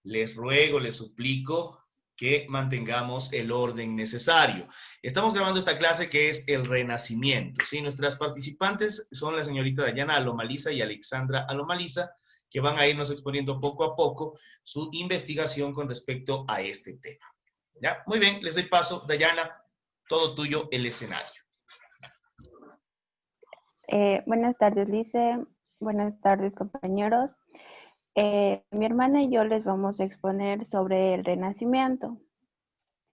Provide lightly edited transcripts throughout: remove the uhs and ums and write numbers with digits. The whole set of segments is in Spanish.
les ruego, les suplico que mantengamos el orden necesario. Estamos grabando esta clase que es el Renacimiento, ¿sí? Nuestras participantes son la señorita Dayana Alomaliza y Alexandra Alomaliza, que van a irnos exponiendo poco a poco su investigación con respecto a este tema. ¿Ya? Muy bien, les doy paso. Dayana, todo tuyo el escenario. Buenas tardes, Lice. Buenas tardes, compañeros. Mi hermana y yo les vamos a exponer sobre el Renacimiento.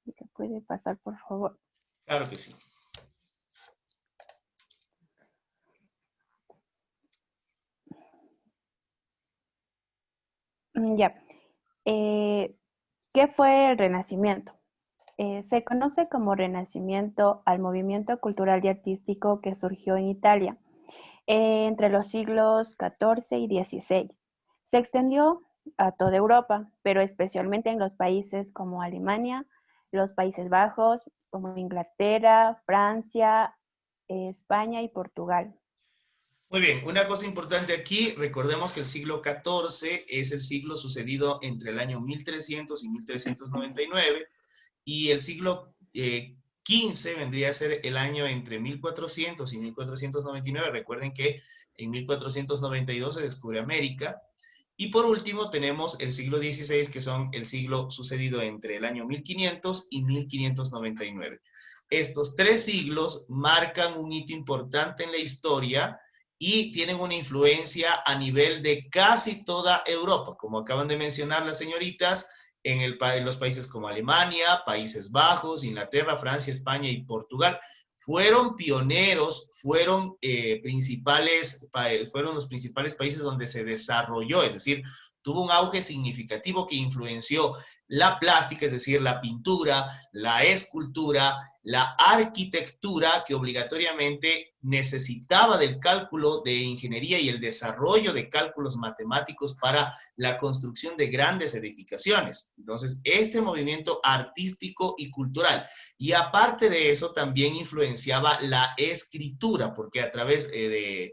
¿Se puede pasar, por favor? Claro que sí. Ya. ¿Qué fue el Renacimiento? Se conoce como Renacimiento al movimiento cultural y artístico que surgió en Italia entre los siglos XIV y XVI. Se extendió a toda Europa, pero especialmente en los países como Alemania, los Países Bajos, como Inglaterra, Francia, España y Portugal. Muy bien, una cosa importante aquí, recordemos que el siglo XIV es el siglo sucedido entre el año 1300 y 1399, y el siglo XV vendría a ser el año entre 1400 y 1499. Recuerden que en 1492 se descubre América. Y por último tenemos el siglo XVI, que son el siglo sucedido entre el año 1500 y 1599. Estos tres siglos marcan un hito importante en la historia y tienen una influencia a nivel de casi toda Europa, como acaban de mencionar las señoritas, en los países como Alemania, Países Bajos, Inglaterra, Francia, España y Portugal. Fueron pioneros, fueron los principales países donde se desarrolló, es decir, tuvo un auge significativo que influenció la plástica, es decir, la pintura, la escultura, la arquitectura, que obligatoriamente necesitaba del cálculo de ingeniería y el desarrollo de cálculos matemáticos para la construcción de grandes edificaciones. Entonces, este movimiento artístico y cultural, y aparte de eso, también influenciaba la escritura, porque a través de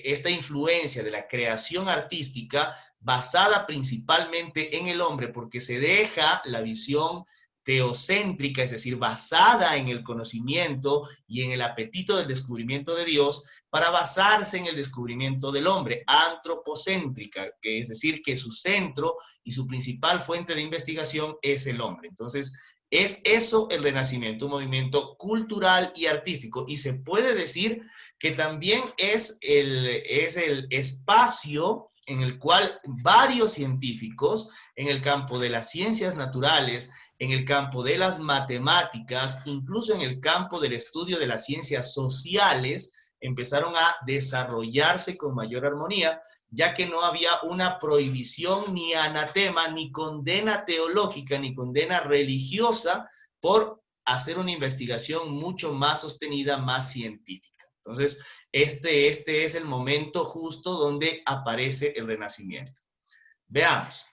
esta influencia de la creación artística, basada principalmente en el hombre, porque se deja la visión teocéntrica, es decir, basada en el conocimiento y en el apetito del descubrimiento de Dios, para basarse en el descubrimiento del hombre, antropocéntrica, que es decir, que su centro y su principal fuente de investigación es el hombre. Entonces, es eso el Renacimiento, un movimiento cultural y artístico, y se puede decir que también es el espacio en el cual varios científicos en el campo de las ciencias naturales, en el campo de las matemáticas, incluso en el campo del estudio de las ciencias sociales, empezaron a desarrollarse con mayor armonía, ya que no había una prohibición, ni anatema, ni condena teológica, ni condena religiosa por hacer una investigación mucho más sostenida, más científica. Entonces, este es el momento justo donde aparece el Renacimiento. Veamos.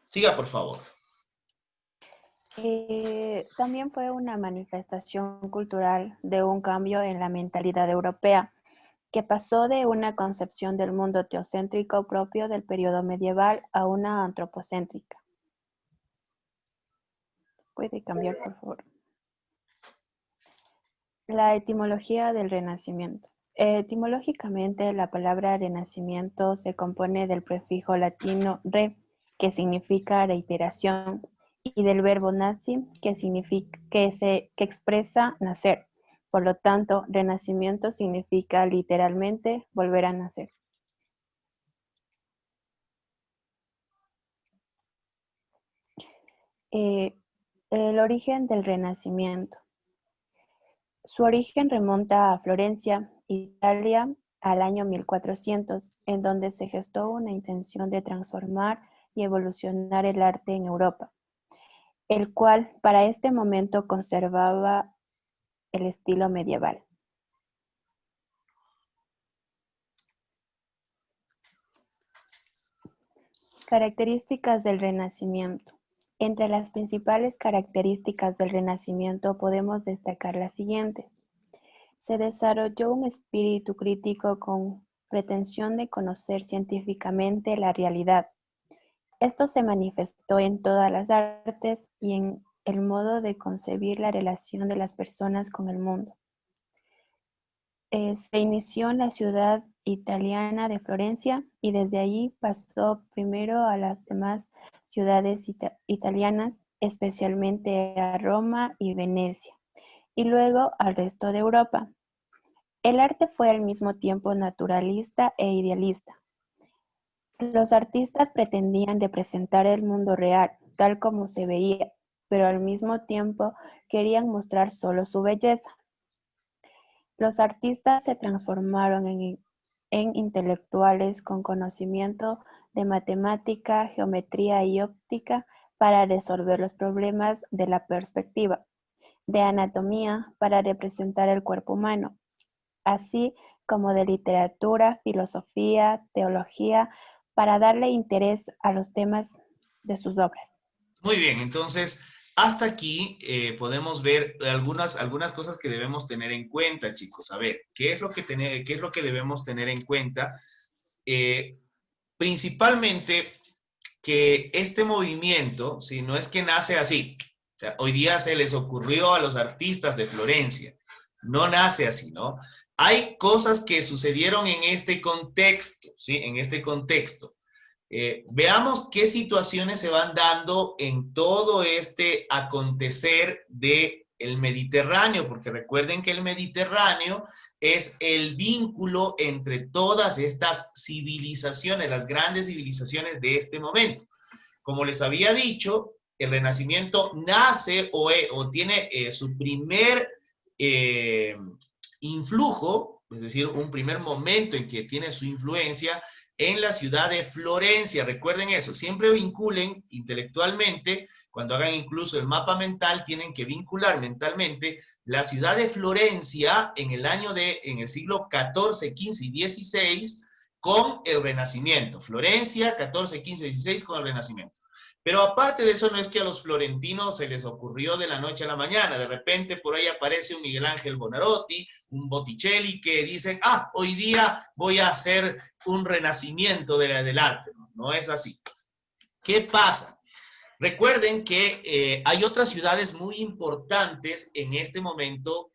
Siga, por favor. También fue una manifestación cultural de un cambio en la mentalidad europea, que pasó de una concepción del mundo teocéntrico propio del periodo medieval a una antropocéntrica. ¿Puede cambiar, por favor? La etimología del Renacimiento. Etimológicamente, la palabra renacimiento se compone del prefijo latino re, que significa reiteración, y del verbo nazi, que expresa nacer. Por lo tanto, renacimiento significa literalmente volver a nacer. El origen del Renacimiento. Su origen remonta a Florencia, Italia, al año 1400, en donde se gestó una intención de transformar y evolucionar el arte en Europa, el cual para este momento conservaba el estilo medieval. Características del Renacimiento. Entre las principales características del Renacimiento podemos destacar las siguientes. Se desarrolló un espíritu crítico con pretensión de conocer científicamente la realidad. Esto se manifestó en todas las artes y en el modo de concebir la relación de las personas con el mundo. Se inició en la ciudad italiana de Florencia y desde allí pasó primero a las demás ciudades italianas, especialmente a Roma y Venecia, y luego al resto de Europa. El arte fue al mismo tiempo naturalista e idealista. Los artistas pretendían representar el mundo real, tal como se veía, pero al mismo tiempo querían mostrar solo su belleza. Los artistas se transformaron en intelectuales con conocimiento de matemática, geometría y óptica para resolver los problemas de la perspectiva, de anatomía para representar el cuerpo humano, así como de literatura, filosofía, teología, para darle interés a los temas de sus obras. Muy bien, entonces, hasta aquí podemos ver algunas cosas que debemos tener en cuenta, chicos. A ver, ¿qué es lo que debemos tener en cuenta? Principalmente que este movimiento, si no es que nace así, o sea, hoy día se les ocurrió a los artistas de Florencia, no nace así, ¿no? Hay cosas que sucedieron en este contexto, ¿sí? En este contexto. Veamos qué situaciones se van dando en todo este acontecer del Mediterráneo, porque recuerden que el Mediterráneo es el vínculo entre todas estas civilizaciones, las grandes civilizaciones de este momento. Como les había dicho, el Renacimiento nace o tiene su primer influjo, es decir, un primer momento en que tiene su influencia en la ciudad de Florencia. Recuerden eso, siempre vinculen intelectualmente, cuando hagan incluso el mapa mental, tienen que vincular mentalmente la ciudad de Florencia en el siglo XIV, XV y XVI con el Renacimiento. Florencia, XIV, XV y XVI con el Renacimiento. Pero aparte de eso, no es que a los florentinos se les ocurrió de la noche a la mañana. De repente por ahí aparece un Miguel Ángel Buonarroti, un Botticelli, que dicen, hoy día voy a hacer un renacimiento del arte. No es así. ¿Qué pasa? Recuerden que hay otras ciudades muy importantes en este momento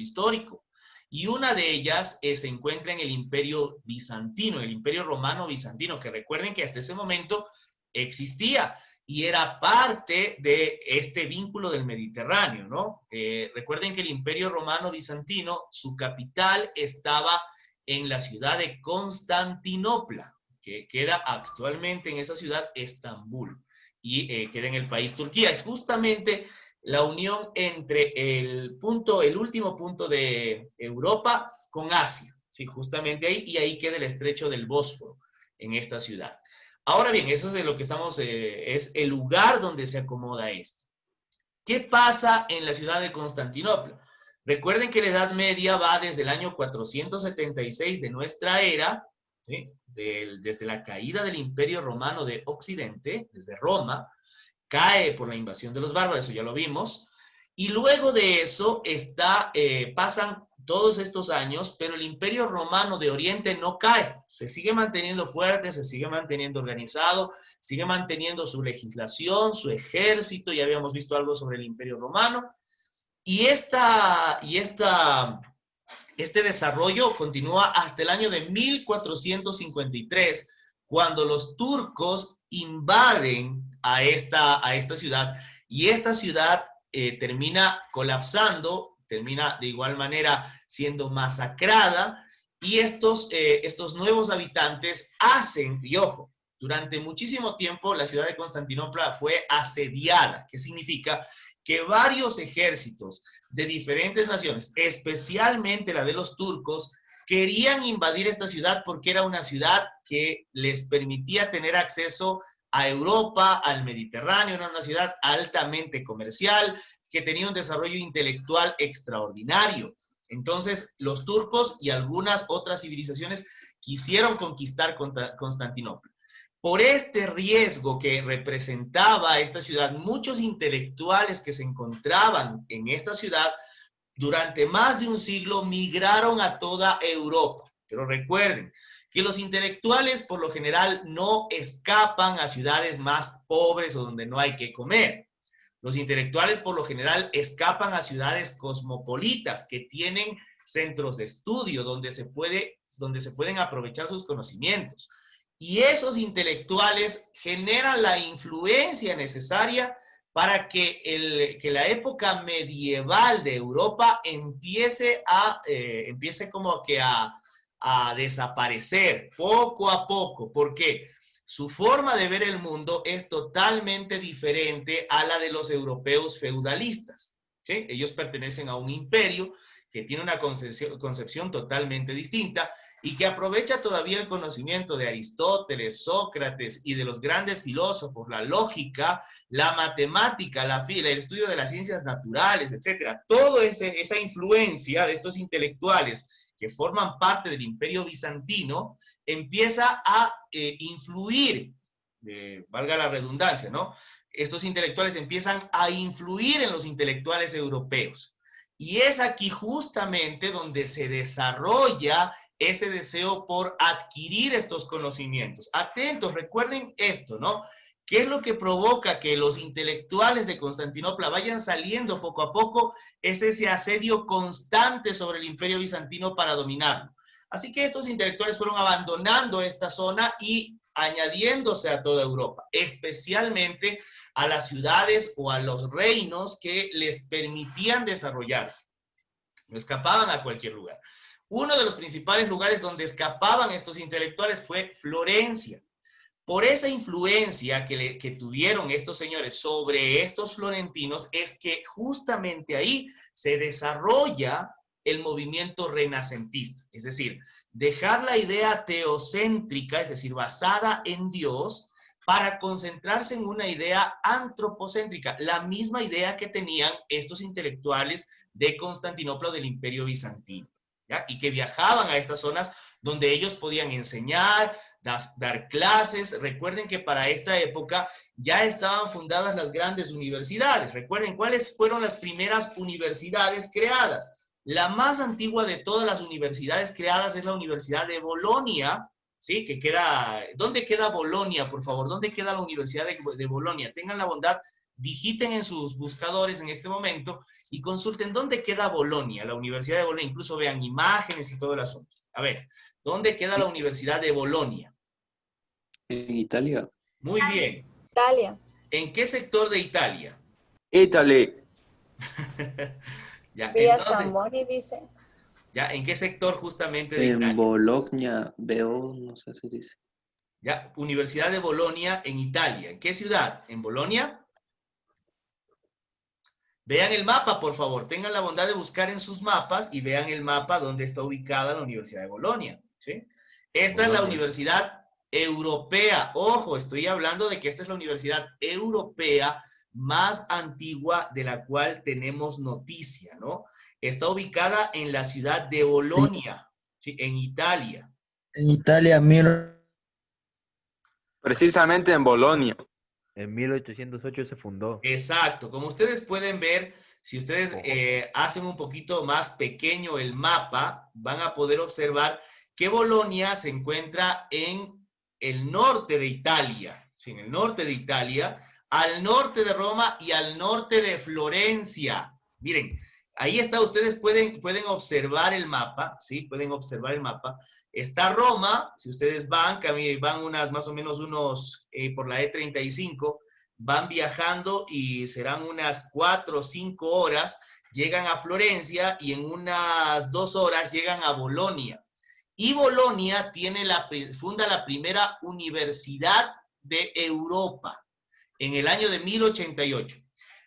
histórico. Y una de ellas se encuentra en el Imperio Bizantino, el Imperio Romano Bizantino, que recuerden que hasta ese momento existía y era parte de este vínculo del Mediterráneo, ¿no? Recuerden que el Imperio Romano Bizantino, su capital estaba en la ciudad de Constantinopla, que queda actualmente en esa ciudad Estambul, y queda en el país Turquía. Es justamente la unión entre el último punto de Europa con Asia, ¿sí? Justamente ahí, y ahí queda el estrecho del Bósforo, en esta ciudad. Ahora bien, eso es de lo que estamos, es el lugar donde se acomoda esto. ¿Qué pasa en la ciudad de Constantinopla? Recuerden que la Edad Media va desde el año 476 de nuestra era, ¿sí? Desde la caída del Imperio Romano de Occidente, desde Roma, cae por la invasión de los bárbaros, eso ya lo vimos, y luego de eso pasan todos estos años, pero el Imperio Romano de Oriente no cae, se sigue manteniendo fuerte, se sigue manteniendo organizado, sigue manteniendo su legislación, su ejército, ya habíamos visto algo sobre el Imperio Romano, y este desarrollo continúa hasta el año de 1453, cuando los turcos invaden a esta ciudad, y esta ciudad termina colapsando, termina de igual manera siendo masacrada, y estos nuevos habitantes hacen, y ojo, durante muchísimo tiempo la ciudad de Constantinopla fue asediada. ¿Qué significa? Que varios ejércitos de diferentes naciones, especialmente la de los turcos, querían invadir esta ciudad porque era una ciudad que les permitía tener acceso a Europa, al Mediterráneo, era una ciudad altamente comercial, que tenía un desarrollo intelectual extraordinario. Entonces, los turcos y algunas otras civilizaciones quisieron conquistar Constantinopla. Por este riesgo que representaba esta ciudad, muchos intelectuales que se encontraban en esta ciudad durante más de un siglo migraron a toda Europa. Pero recuerden que los intelectuales por lo general no escapan a ciudades más pobres o donde no hay que comer. Los intelectuales por lo general escapan a ciudades cosmopolitas que tienen centros de estudio donde se pueden aprovechar sus conocimientos. Y esos intelectuales generan la influencia necesaria para que la época medieval de Europa empiece como que a desaparecer poco a poco. ¿Por qué? Su forma de ver el mundo es totalmente diferente a la de los europeos feudalistas, ¿sí? Ellos pertenecen a un imperio que tiene una concepción totalmente distinta y que aprovecha todavía el conocimiento de Aristóteles, Sócrates y de los grandes filósofos, la lógica, la matemática, el estudio de las ciencias naturales, etcétera. Toda esa influencia de estos intelectuales que forman parte del imperio bizantino empieza a influir, valga la redundancia, ¿no? Estos intelectuales empiezan a influir en los intelectuales europeos. Y es aquí justamente donde se desarrolla ese deseo por adquirir estos conocimientos. Atentos, recuerden esto, ¿no? ¿Qué es lo que provoca que los intelectuales de Constantinopla vayan saliendo poco a poco? Es ese asedio constante sobre el imperio bizantino para dominarlo. Así que estos intelectuales fueron abandonando esta zona y añadiéndose a toda Europa, especialmente a las ciudades o a los reinos que les permitían desarrollarse. No escapaban a cualquier lugar. Uno de los principales lugares donde escapaban estos intelectuales fue Florencia. Por esa influencia que tuvieron estos señores sobre estos florentinos es que justamente ahí se desarrolla el movimiento renacentista. Es decir, dejar la idea teocéntrica, es decir, basada en Dios, para concentrarse en una idea antropocéntrica, la misma idea que tenían estos intelectuales de Constantinopla o del Imperio Bizantino, ¿ya? Y que viajaban a estas zonas donde ellos podían enseñar, dar clases. Recuerden que para esta época ya estaban fundadas las grandes universidades. Recuerden cuáles fueron las primeras universidades creadas. La más antigua de todas las universidades creadas es la Universidad de Bolonia, ¿sí? Que queda, ¿dónde queda Bolonia, por favor? ¿Dónde queda la Universidad de Bolonia? Tengan la bondad, digiten en sus buscadores en este momento y consulten dónde queda Bolonia, la Universidad de Bolonia, incluso vean imágenes y todo el asunto. A ver, ¿dónde queda la Universidad de Bolonia? En Italia. Muy bien. Italia. ¿En qué sector de Italia? Italy. Ya, Vía entonces, Zamboni dice. ya, ¿en qué sector justamente de En Italia? Bologna, veo, no sé si dice. Ya, Universidad de Bolonia en Italia. ¿En qué ciudad? ¿En Bolonia? Vean el mapa, por favor. Tengan la bondad de buscar en sus mapas y vean el mapa donde está ubicada la Universidad de Bolonia, ¿sí? Esta es la universidad europea. Ojo, estoy hablando de que esta es la universidad europea más antigua de la cual tenemos noticia, ¿no? Está ubicada en la ciudad de Bolonia, ¿sí? En Italia. En Italia, Precisamente en Bolonia. En 1808 se fundó. Exacto. Como ustedes pueden ver, si ustedes hacen un poquito más pequeño el mapa, van a poder observar que Bolonia se encuentra en el norte de Italia, ¿sí? En el norte de Italia, al norte de Roma y al norte de Florencia. Miren, ahí está, ustedes pueden observar el mapa, ¿sí? Pueden observar el mapa. Está Roma, si ustedes van más o menos por la E35, van viajando y serán unas 4 o 5 horas, llegan a Florencia y en unas 2 horas llegan a Bolonia. Y Bolonia funda la primera universidad de Europa en el año de 1088.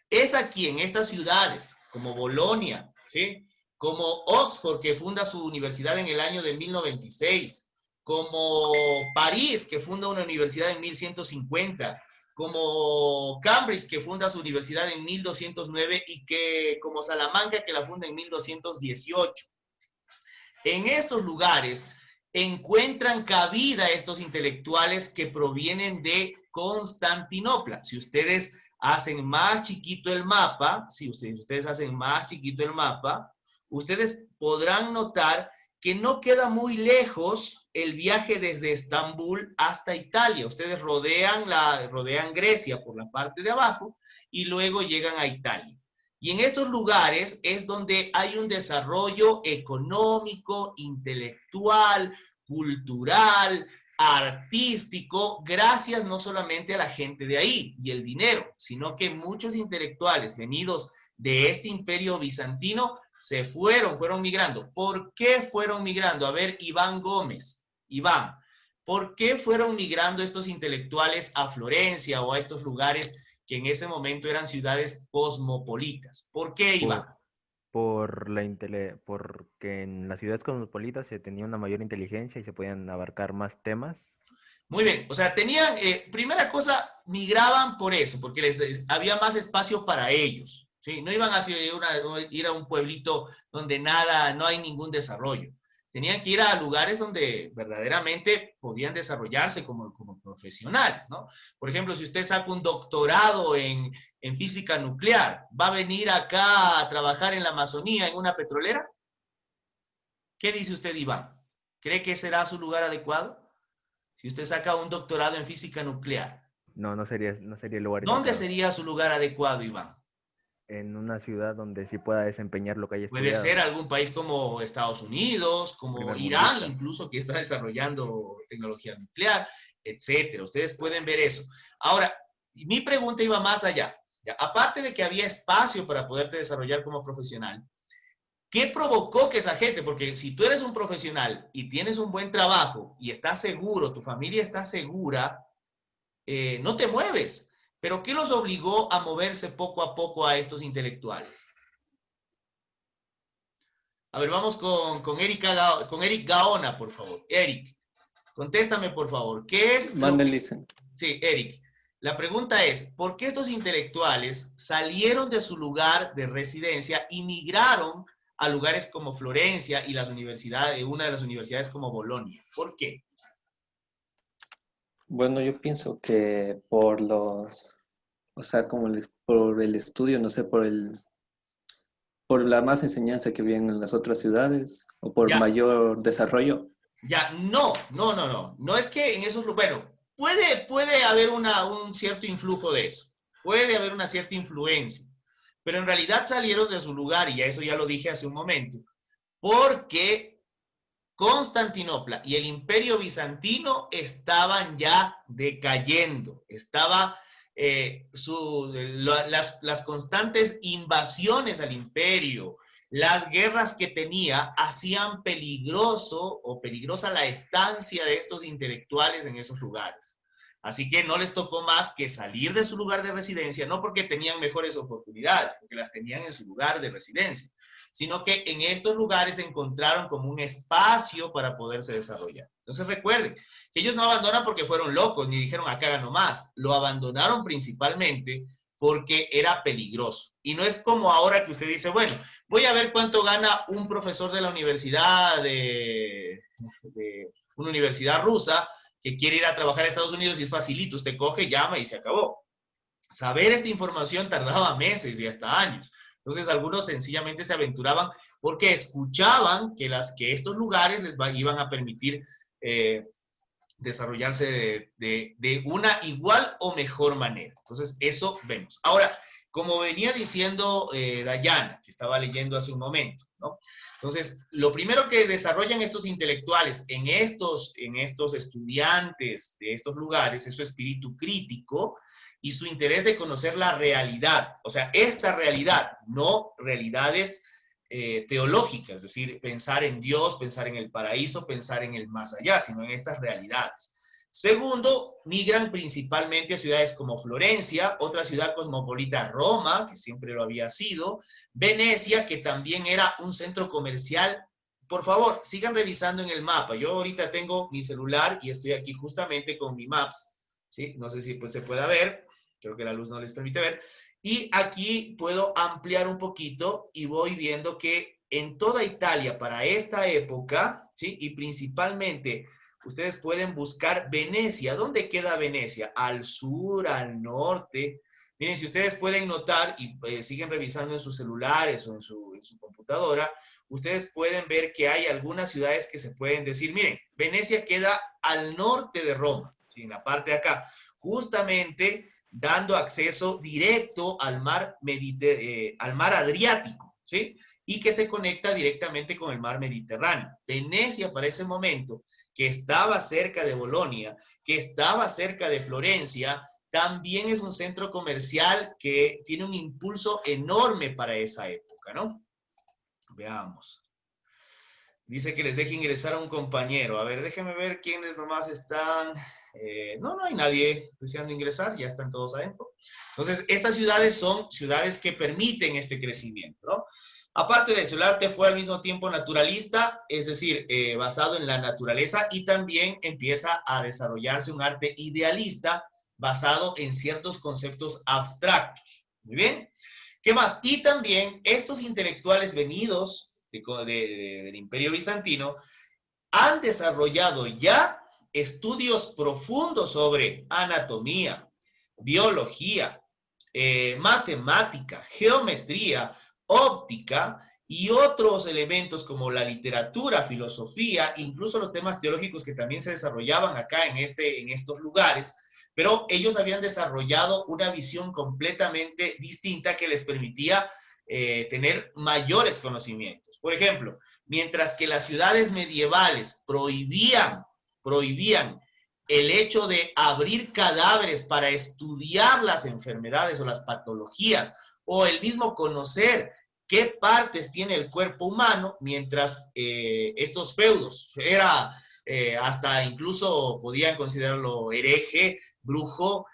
Es aquí en estas ciudades, como Bolonia, ¿sí? Como Oxford, que funda su universidad en el año de 1096, como París, que funda una universidad en 1150, como Cambridge, que funda su universidad en 1209, y como Salamanca, que la funda en 1218. En estos lugares encuentran cabida estos intelectuales que provienen de Constantinopla. Si ustedes hacen más chiquito el mapa, ustedes podrán notar que no queda muy lejos el viaje desde Estambul hasta Italia. Ustedes rodean Grecia por la parte de abajo y luego llegan a Italia. Y en estos lugares es donde hay un desarrollo económico, intelectual, cultural, artístico, gracias no solamente a la gente de ahí y el dinero, sino que muchos intelectuales venidos de este imperio bizantino fueron migrando. ¿Por qué fueron migrando? A ver, Iván Gómez, Iván, ¿por qué fueron migrando estos intelectuales a Florencia o a estos lugares que en ese momento eran ciudades cosmopolitas? ¿Por qué, Iván? Porque en las ciudades cosmopolitas se tenía una mayor inteligencia y se podían abarcar más temas. Muy bien, o sea, tenían, primera cosa, migraban por eso, porque había más espacio para ellos, ¿sí? No iban a ir a un pueblito donde no hay ningún desarrollo. Tenían que ir a lugares donde verdaderamente podían desarrollarse como profesionales, ¿no? Por ejemplo, si usted saca un doctorado en física nuclear, ¿va a venir acá a trabajar en la Amazonía en una petrolera? ¿Qué dice usted, Iván? ¿Cree que será su lugar adecuado? Si usted saca un doctorado en física nuclear. No sería el lugar ¿Dónde indicado. sería su lugar adecuado, Iván? En una ciudad donde sí pueda desempeñar lo que haya Puede estudiado. ser algún país como Estados Unidos, como Primermundista. Irán, incluso, que está desarrollando tecnología nuclear, etcétera. Ustedes pueden ver eso. Ahora, mi pregunta iba más allá. ¿Ya? Aparte de que había espacio para poderte desarrollar como profesional, ¿qué provocó que esa gente? Porque si tú eres un profesional y tienes un buen trabajo y estás seguro, tu familia está segura, no te mueves. Pero ¿qué los obligó a moverse poco a poco a estos intelectuales? A ver, vamos con Eric Gaona, por favor. Eric, contéstame, por favor. ¿Qué es Van der Lissen. Sí, Eric. La pregunta es, ¿por qué estos intelectuales salieron de su lugar de residencia y migraron a lugares como Florencia y una de las universidades como Bolonia? ¿Por qué? Bueno, yo pienso que por por el estudio, no sé, por la más enseñanza que viene en las otras ciudades o por Ya. mayor desarrollo. Ya, no. No es que en esos lugares, bueno, puede haber un cierto influjo de eso. Puede haber una cierta influencia. Pero en realidad salieron de su lugar, y eso ya lo dije hace un momento, porque Constantinopla y el Imperio Bizantino estaban ya decayendo. Las constantes invasiones al imperio, las guerras que tenía, hacían peligrosa la estancia de estos intelectuales en esos lugares. Así que no les tocó más que salir de su lugar de residencia, no porque tenían mejores oportunidades, porque las tenían en su lugar de residencia, sino que en estos lugares encontraron como un espacio para poderse desarrollar. Entonces recuerden que ellos no abandonan porque fueron locos, ni dijeron acá gano más. Lo abandonaron principalmente porque era peligroso. Y no es como ahora que usted dice, bueno, voy a ver cuánto gana un profesor de la universidad, de una universidad rusa, que quiere ir a trabajar a Estados Unidos y es facilito, usted coge, llama y se acabó. Saber esta información tardaba meses y hasta años. Entonces algunos sencillamente se aventuraban porque escuchaban que estos lugares les iban a permitir desarrollarse de una igual o mejor manera. Entonces eso vemos. Ahora, como venía diciendo Dayana, que estaba leyendo hace un momento, ¿no? Entonces, lo primero que desarrollan estos intelectuales en estos estudiantes de estos lugares es su espíritu crítico y su interés de conocer la realidad. O sea, esta realidad, no realidades teológicas, es decir, pensar en Dios, pensar en el paraíso, pensar en el más allá, sino en estas realidades. Segundo, migran principalmente a ciudades como Florencia, otra ciudad cosmopolita, Roma, que siempre lo había sido, Venecia, que también era un centro comercial. Por favor, sigan revisando en el mapa. Yo ahorita tengo mi celular y estoy aquí justamente con mi Maps, ¿sí? No sé si se pueda ver, creo que la luz no les permite ver. Y aquí puedo ampliar un poquito y voy viendo que en toda Italia para esta época, ¿sí? Y principalmente ustedes pueden buscar Venecia. ¿Dónde queda Venecia? Al sur, al norte. Miren, si ustedes pueden notar y siguen revisando en sus celulares o en su computadora, ustedes pueden ver que hay algunas ciudades que se pueden decir, miren, Venecia queda al norte de Roma, ¿sí? En la parte de acá, justamente dando acceso directo al mar, al mar Adriático, ¿sí? Y que se conecta directamente con el mar Mediterráneo. Venecia para ese momento, que estaba cerca de Bolonia, que estaba cerca de Florencia, también es un centro comercial que tiene un impulso enorme para esa época, ¿no? Veamos. Dice que les deje ingresar a un compañero. A ver, déjenme ver quiénes nomás están. No hay nadie deseando ingresar, ya están todos adentro. Entonces, estas ciudades son ciudades que permiten este crecimiento, ¿no? Aparte de eso, el arte fue al mismo tiempo naturalista, es decir, basado en la naturaleza, y también empieza a desarrollarse un arte idealista basado en ciertos conceptos abstractos. Muy bien. ¿Qué más? Y también estos intelectuales venidos del Imperio Bizantino han desarrollado ya estudios profundos sobre anatomía, biología, matemática, geometría, óptica y otros elementos como la literatura, filosofía, incluso los temas teológicos que también se desarrollaban acá en estos lugares, pero ellos habían desarrollado una visión completamente distinta que les permitía tener mayores conocimientos. Por ejemplo, mientras que las ciudades medievales prohibían el hecho de abrir cadáveres para estudiar las enfermedades o las patologías, o el mismo conocer qué partes tiene el cuerpo humano, mientras estos feudos hasta incluso podían considerarlo hereje, brujo,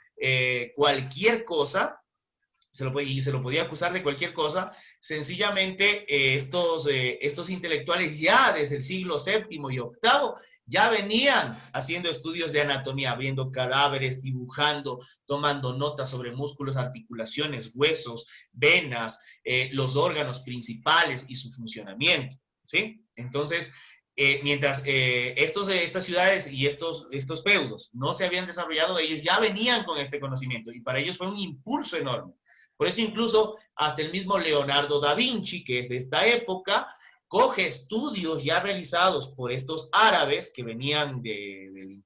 cualquier cosa, se lo podía acusar de cualquier cosa. Sencillamente estos intelectuales ya desde el siglo VII y VIII ya venían haciendo estudios de anatomía, viendo cadáveres, dibujando, tomando notas sobre músculos, articulaciones, huesos, venas, los órganos principales y su funcionamiento, ¿sí? Entonces, mientras estas ciudades y estos feudos no se habían desarrollado, ellos ya venían con este conocimiento y para ellos fue un impulso enorme. Por eso incluso hasta el mismo Leonardo da Vinci, que es de esta época, coge estudios ya realizados por estos árabes que venían del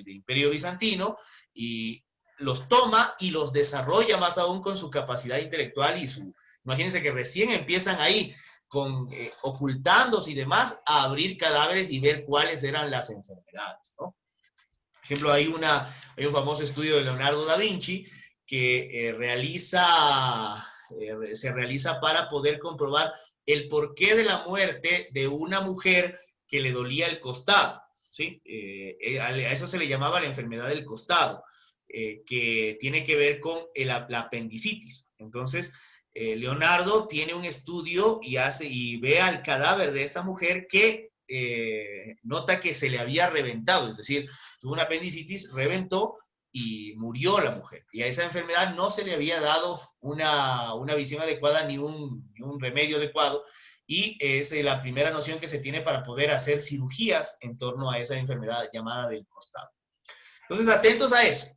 Imperio Bizantino y los toma y los desarrolla más aún con su capacidad intelectual y imagínense que recién empiezan ahí ocultándose y demás a abrir cadáveres y ver cuáles eran las enfermedades, ¿no? Por ejemplo, hay un famoso estudio de Leonardo da Vinci que se realiza para poder comprobar el porqué de la muerte de una mujer que le dolía el costado, ¿sí? A eso se le llamaba la enfermedad del costado, que tiene que ver con la apendicitis. Entonces, Leonardo tiene un estudio y ve al cadáver de esta mujer que nota que se le había reventado, es decir, tuvo una apendicitis, reventó, y murió la mujer. Y a esa enfermedad no se le había dado una visión adecuada ni un remedio adecuado. Y es la primera noción que se tiene para poder hacer cirugías en torno a esa enfermedad llamada del costado. Entonces, atentos a eso.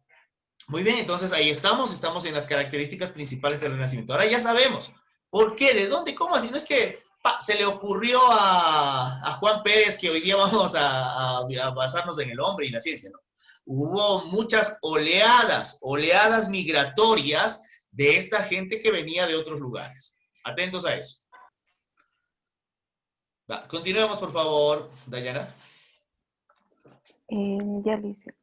Muy bien, entonces ahí estamos en las características principales del Renacimiento. Ahora ya sabemos por qué, de dónde, cómo así. No es que se le ocurrió a Juan Pérez que hoy día vamos a basarnos en el hombre y la ciencia, ¿no? Hubo muchas oleadas migratorias de esta gente que venía de otros lugares. Atentos a eso. Continuemos, por favor, Dayana. Ya lo hice.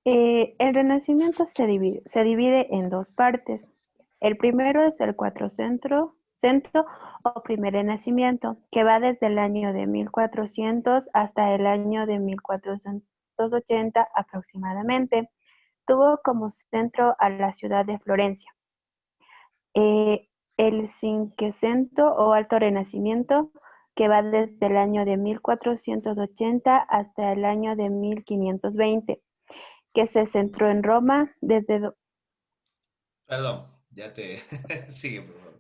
El Renacimiento se divide en dos partes. El primero es el Quattrocento o primer Renacimiento, que va desde el año de 1400 hasta el año de 1480 aproximadamente. Tuvo como centro a la ciudad de Florencia. El Cinquecento o Alto Renacimiento, que va desde el año de 1480 hasta el año de 1520, que se centró en Roma desde... Perdón, ya te... Sigue, por favor.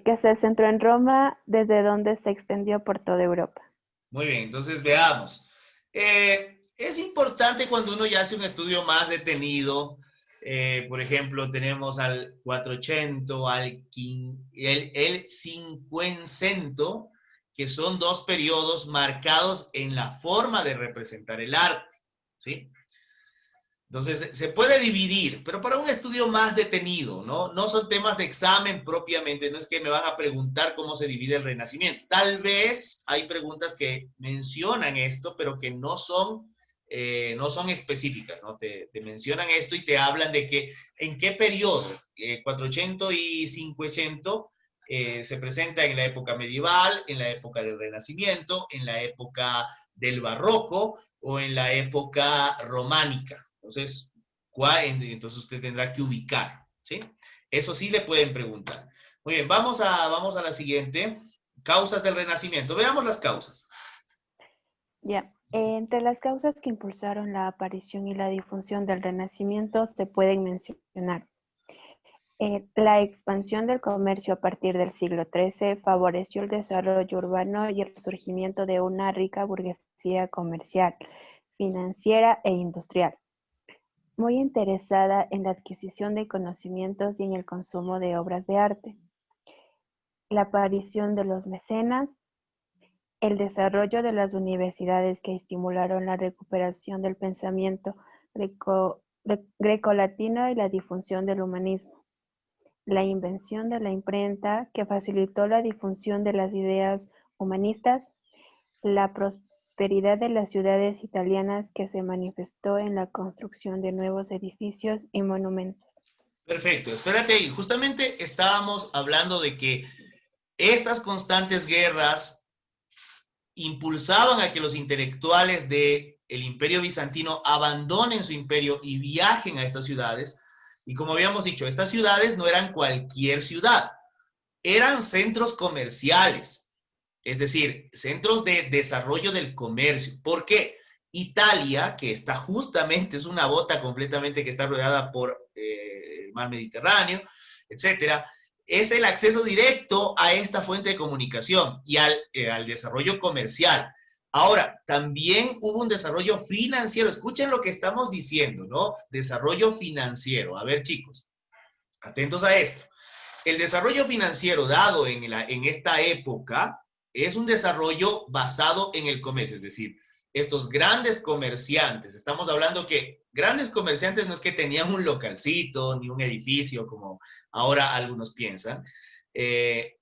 Que se centró en Roma, desde donde se extendió por toda Europa. Muy bien, entonces veamos. Es importante cuando uno ya hace un estudio más detenido Por ejemplo, tenemos al 400, el 500, que son dos periodos marcados en la forma de representar el arte, ¿sí? Entonces, se puede dividir, pero para un estudio más detenido, ¿no? No son temas de examen propiamente, no es que me van a preguntar cómo se divide el Renacimiento. Tal vez hay preguntas que mencionan esto, pero que no son específicas, ¿no? Te mencionan esto y te hablan de que en qué periodo, 400 y 500, se presenta en la época medieval, en la época del Renacimiento, en la época del Barroco o en la época románica. Entonces, entonces usted tendrá que ubicar, ¿sí? Eso sí le pueden preguntar. Muy bien, vamos a la siguiente. Causas del Renacimiento. Veamos las causas. Ya. Entre las causas que impulsaron la aparición y la difusión del Renacimiento se pueden mencionar. La expansión del comercio a partir del siglo XIII favoreció el desarrollo urbano y el surgimiento de una rica burguesía comercial, financiera e industrial, muy interesada en la adquisición de conocimientos y en el consumo de obras de arte. La aparición de los mecenas, el desarrollo de las universidades que estimularon la recuperación del pensamiento grecolatino y la difusión del humanismo. La invención de la imprenta que facilitó la difusión de las ideas humanistas, la prosperidad de las ciudades italianas que se manifestó en la construcción de nuevos edificios y monumentos. Perfecto, espérate ahí. Justamente estábamos hablando de que estas constantes guerras impulsaban a que los intelectuales del Imperio Bizantino abandonen su imperio y viajen a estas ciudades. Y como habíamos dicho, estas ciudades no eran cualquier ciudad, eran centros comerciales, es decir, centros de desarrollo del comercio. ¿Por qué? Italia, que está justamente, es una bota completamente que está rodeada por el mar Mediterráneo, etcétera, es el acceso directo a esta fuente de comunicación y al desarrollo comercial. Ahora, también hubo un desarrollo financiero. Escuchen lo que estamos diciendo, ¿no? Desarrollo financiero. A ver, chicos, atentos a esto. El desarrollo financiero dado en esta época es un desarrollo basado en el comercio, es decir, estos grandes comerciantes, estamos hablando que grandes comerciantes no es que tenían un localcito ni un edificio como ahora algunos piensan.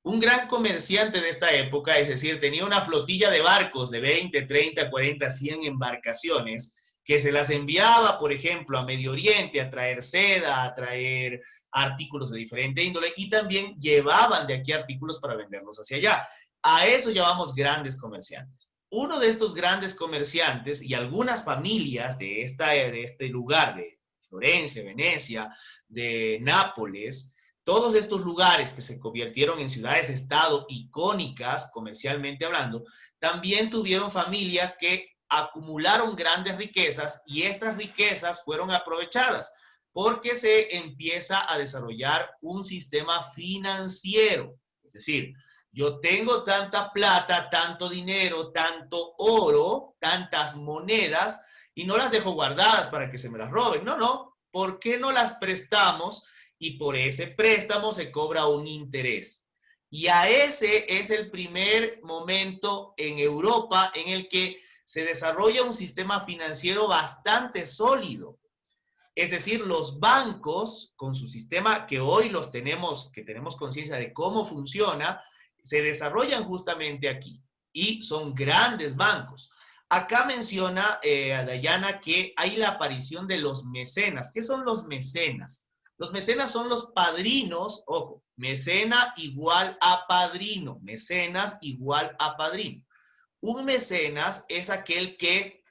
Un gran comerciante de esta época, es decir, tenía una flotilla de barcos de 20, 30, 40, 100 embarcaciones que se las enviaba, por ejemplo, a Medio Oriente a traer seda, a traer artículos de diferente índole y también llevaban de aquí artículos para venderlos hacia allá. A eso llamamos grandes comerciantes. Uno de estos grandes comerciantes y algunas familias de este lugar, de Florencia, Venecia, de Nápoles, todos estos lugares que se convirtieron en ciudades-estado icónicas, comercialmente hablando, también tuvieron familias que acumularon grandes riquezas y estas riquezas fueron aprovechadas porque se empieza a desarrollar un sistema financiero. Es decir, yo tengo tanta plata, tanto dinero, tanto oro, tantas monedas, y no las dejo guardadas para que se me las roben. No, no. ¿Por qué no las prestamos? Y por ese préstamo se cobra un interés. Y a ese es el primer momento en Europa en el que se desarrolla un sistema financiero bastante sólido. Es decir, los bancos, con su sistema que hoy los tenemos, que tenemos conciencia de cómo funciona, se desarrollan justamente aquí y son grandes bancos. Acá menciona Dayana que hay la aparición de los mecenas. ¿Qué son los mecenas? Los mecenas son los padrinos, ojo, mecena igual a padrino, mecenas igual a padrino. Un mecenas es aquel que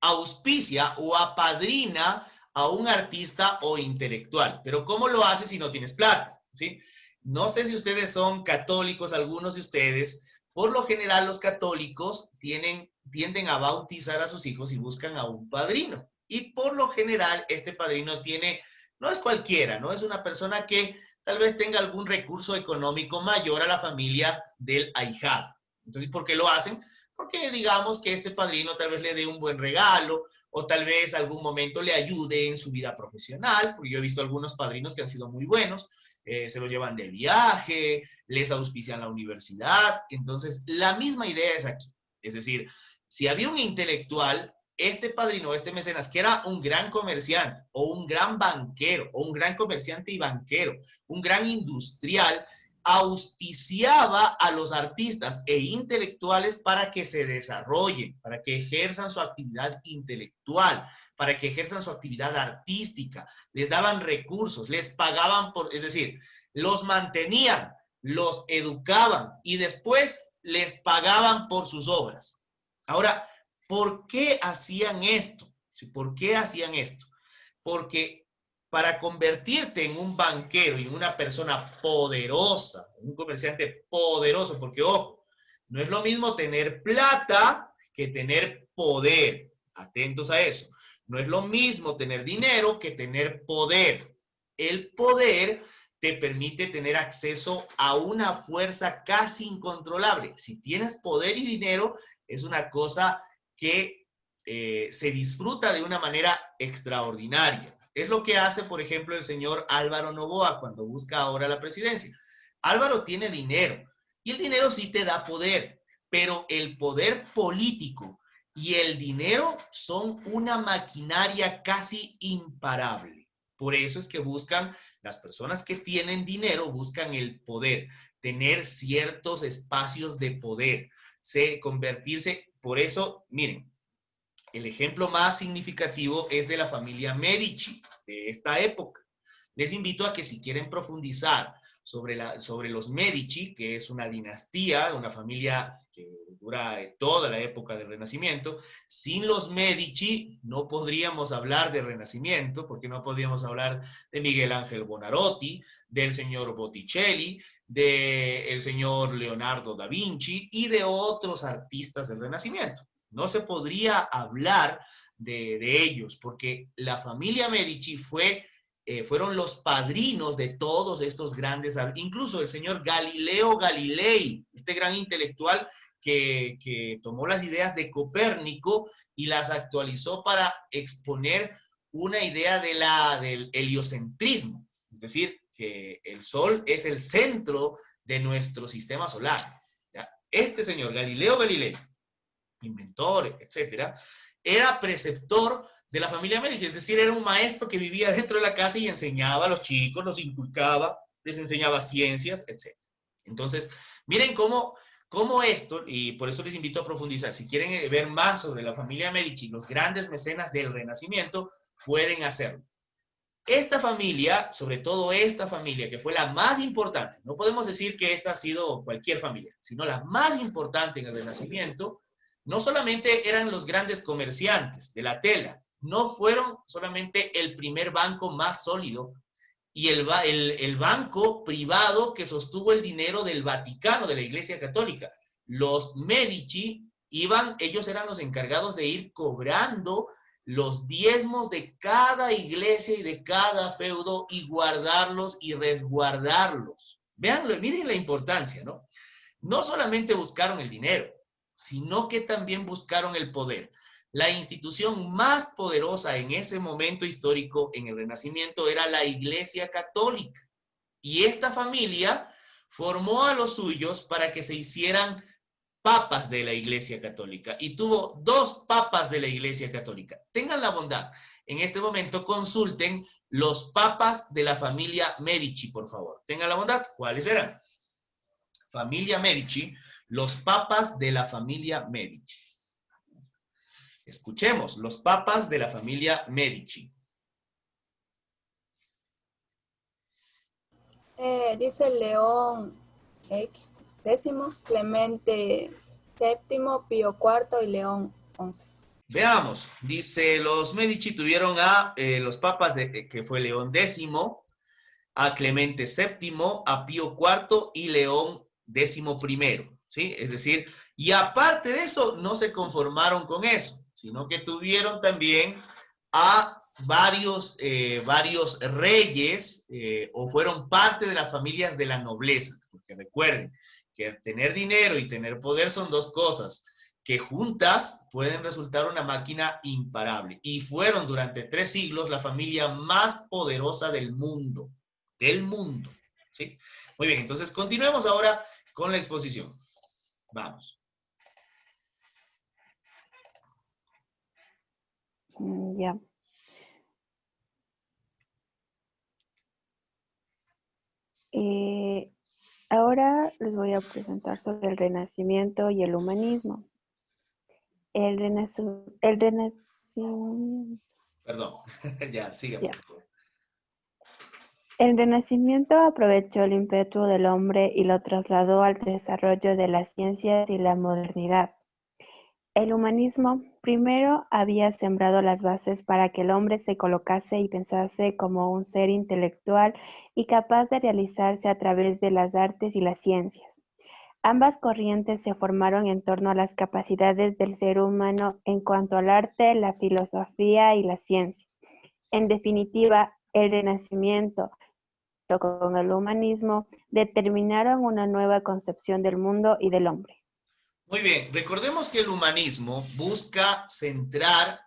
auspicia o apadrina a un artista o intelectual. Pero ¿cómo lo hace si no tienes plata? ¿Sí? No sé si ustedes son católicos, algunos de ustedes. Por lo general, los católicos tienden a bautizar a sus hijos y buscan a un padrino. Y por lo general, este padrino no es cualquiera, no es una persona que tal vez tenga algún recurso económico mayor a la familia del ahijado. Entonces, ¿por qué lo hacen? porque digamos que este padrino tal vez le dé un buen regalo, o tal vez algún momento le ayude en su vida profesional, porque yo he visto algunos padrinos que han sido muy buenos, se los llevan de viaje, les auspician la universidad. Entonces, la misma idea es aquí. Es decir, si había un intelectual, este padrino, este mecenas, que era un gran comerciante, o un gran banquero, o un gran comerciante y banquero, un gran industrial, auspiciaba a los artistas e intelectuales para que se desarrollen, para que ejerzan su actividad intelectual, para que ejerzan su actividad artística, les daban recursos, les pagaban por, es decir, los mantenían, los educaban y después les pagaban por sus obras. Ahora, ¿por qué hacían esto? ¿Por qué hacían esto? Porque para convertirte en un banquero y en una persona poderosa, un comerciante poderoso, porque ojo, no es lo mismo tener plata que tener poder. Atentos a eso. No es lo mismo tener dinero que tener poder. El poder te permite tener acceso a una fuerza casi incontrolable. Si tienes poder y dinero, es una cosa que se disfruta de una manera extraordinaria. Es lo que hace, por ejemplo, el señor Álvaro Noboa cuando busca ahora la presidencia. Álvaro tiene dinero y el dinero sí te da poder, pero el poder político y el dinero son una maquinaria casi imparable. Por eso es que buscan, las personas que tienen dinero buscan el poder, tener ciertos espacios de poder, convertirse. Por eso, miren, el ejemplo más significativo es de la familia Medici, de esta época. Les invito a que si quieren profundizar sobre los Medici, que es una dinastía, una familia que dura toda la época del Renacimiento, sin los Medici no podríamos hablar de Renacimiento, porque no podríamos hablar de Miguel Ángel Buonarroti, del señor Botticelli, del señor Leonardo da Vinci y de otros artistas del Renacimiento. No se podría hablar de ellos, porque la familia Medici fueron los padrinos de todos estos grandes, incluso el señor Galileo Galilei, este gran intelectual que tomó las ideas de Copérnico y las actualizó para exponer una idea del heliocentrismo, es decir, que el Sol es el centro de nuestro sistema solar. ¿Ya? Este señor Galileo Galilei, inventor, etcétera, era preceptor de la familia Medici, es decir, era un maestro que vivía dentro de la casa y enseñaba a los chicos, los inculcaba, les enseñaba ciencias, etcétera. Entonces, miren cómo esto, y por eso les invito a profundizar, si quieren ver más sobre la familia Medici, los grandes mecenas del Renacimiento, pueden hacerlo. Esta familia, sobre todo esta familia, que fue la más importante, no podemos decir que esta ha sido cualquier familia, sino la más importante en el Renacimiento, no solamente eran los grandes comerciantes de la tela, no fueron solamente el primer banco más sólido y el banco privado que sostuvo el dinero del Vaticano, de la Iglesia Católica. Los Medici ellos eran los encargados de ir cobrando los diezmos de cada iglesia y de cada feudo y guardarlos y resguardarlos. Vean, miren la importancia, ¿no? No solamente buscaron el dinero, sino que también buscaron el poder. La institución más poderosa en ese momento histórico en el Renacimiento era la Iglesia Católica. Y esta familia formó a los suyos para que se hicieran papas de la Iglesia Católica. Y tuvo 2 papas de la Iglesia Católica. Tengan la bondad, en este momento consulten los papas de la familia Medici, por favor. Tengan la bondad, ¿cuáles eran? Familia Medici, los papas de la familia Medici. Escuchemos, los papas de la familia Medici. Dice León X, Clemente VII, Pío IV y León XI. Veamos, dice, los Medici tuvieron a los papas que fue León X, a Clemente VII, a Pío IV y León XI, ¿sí? Es decir, y aparte de eso, no se conformaron con eso, sino que tuvieron también a varios reyes o fueron parte de las familias de la nobleza, porque recuerden que tener dinero y tener poder son 2 cosas, que juntas pueden resultar una máquina imparable. Y fueron durante 3 siglos la familia más poderosa del mundo. Del mundo. ¿Sí? Muy bien, entonces continuemos ahora con la exposición. Vamos. Ya. Ahora les voy a presentar sobre el Renacimiento y el humanismo. El Renacimiento. Perdón, ya, siga, Ya. por favor. El Renacimiento aprovechó el ímpetu del hombre y lo trasladó al desarrollo de las ciencias y la modernidad. El humanismo primero había sembrado las bases para que el hombre se colocase y pensase como un ser intelectual y capaz de realizarse a través de las artes y las ciencias. Ambas corrientes se formaron en torno a las capacidades del ser humano en cuanto al arte, la filosofía y la ciencia. En definitiva, el Renacimiento, junto con el humanismo, determinaron una nueva concepción del mundo y del hombre. Muy bien, recordemos que el humanismo busca centrar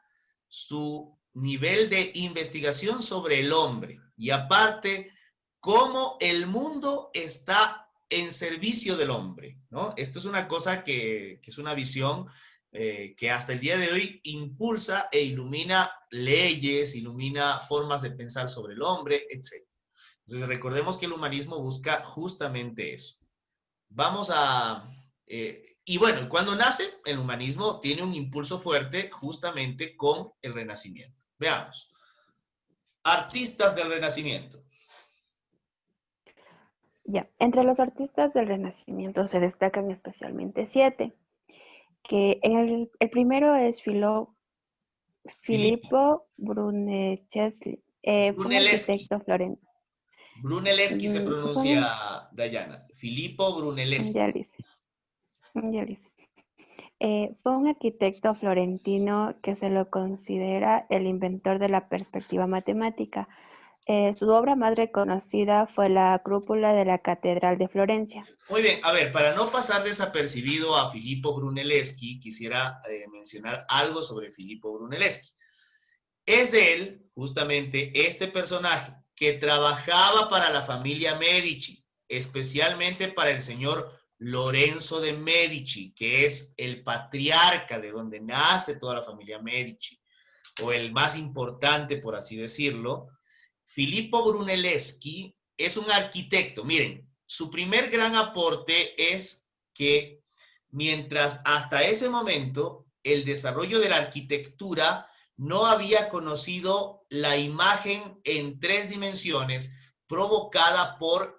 su nivel de investigación sobre el hombre y aparte cómo el mundo está en servicio del hombre, ¿no? Esto es una cosa que es una visión que hasta el día de hoy impulsa e ilumina leyes, ilumina formas de pensar sobre el hombre, etc. Entonces recordemos que el humanismo busca justamente eso. Vamos a... y bueno, cuando nace el humanismo tiene un impulso fuerte justamente con el Renacimiento. Veamos. Artistas del Renacimiento. Ya, entre los artistas del Renacimiento se destacan especialmente 7, que el primero es Filippo Brunelleschi, fue un Brunelleschi. arquitecto florentino. Brunelleschi se Fue un, pronuncia, Dayana. Filippo Brunelleschi. ya dice, ya dice. Fue un arquitecto florentino que se lo considera el inventor de la perspectiva matemática. Su obra más reconocida fue la cúpula de la Catedral de Florencia. Muy bien, a ver, para no pasar desapercibido a Filippo Brunelleschi, quisiera mencionar algo sobre Filippo Brunelleschi. Es él, justamente, este personaje que trabajaba para la familia Medici, especialmente para el señor Lorenzo de Medici, que es el patriarca de donde nace toda la familia Medici, o el más importante, por así decirlo. Filippo Brunelleschi es un arquitecto. Miren, su primer gran aporte es que mientras hasta ese momento el desarrollo de la arquitectura no había conocido la imagen en 3 dimensiones provocada por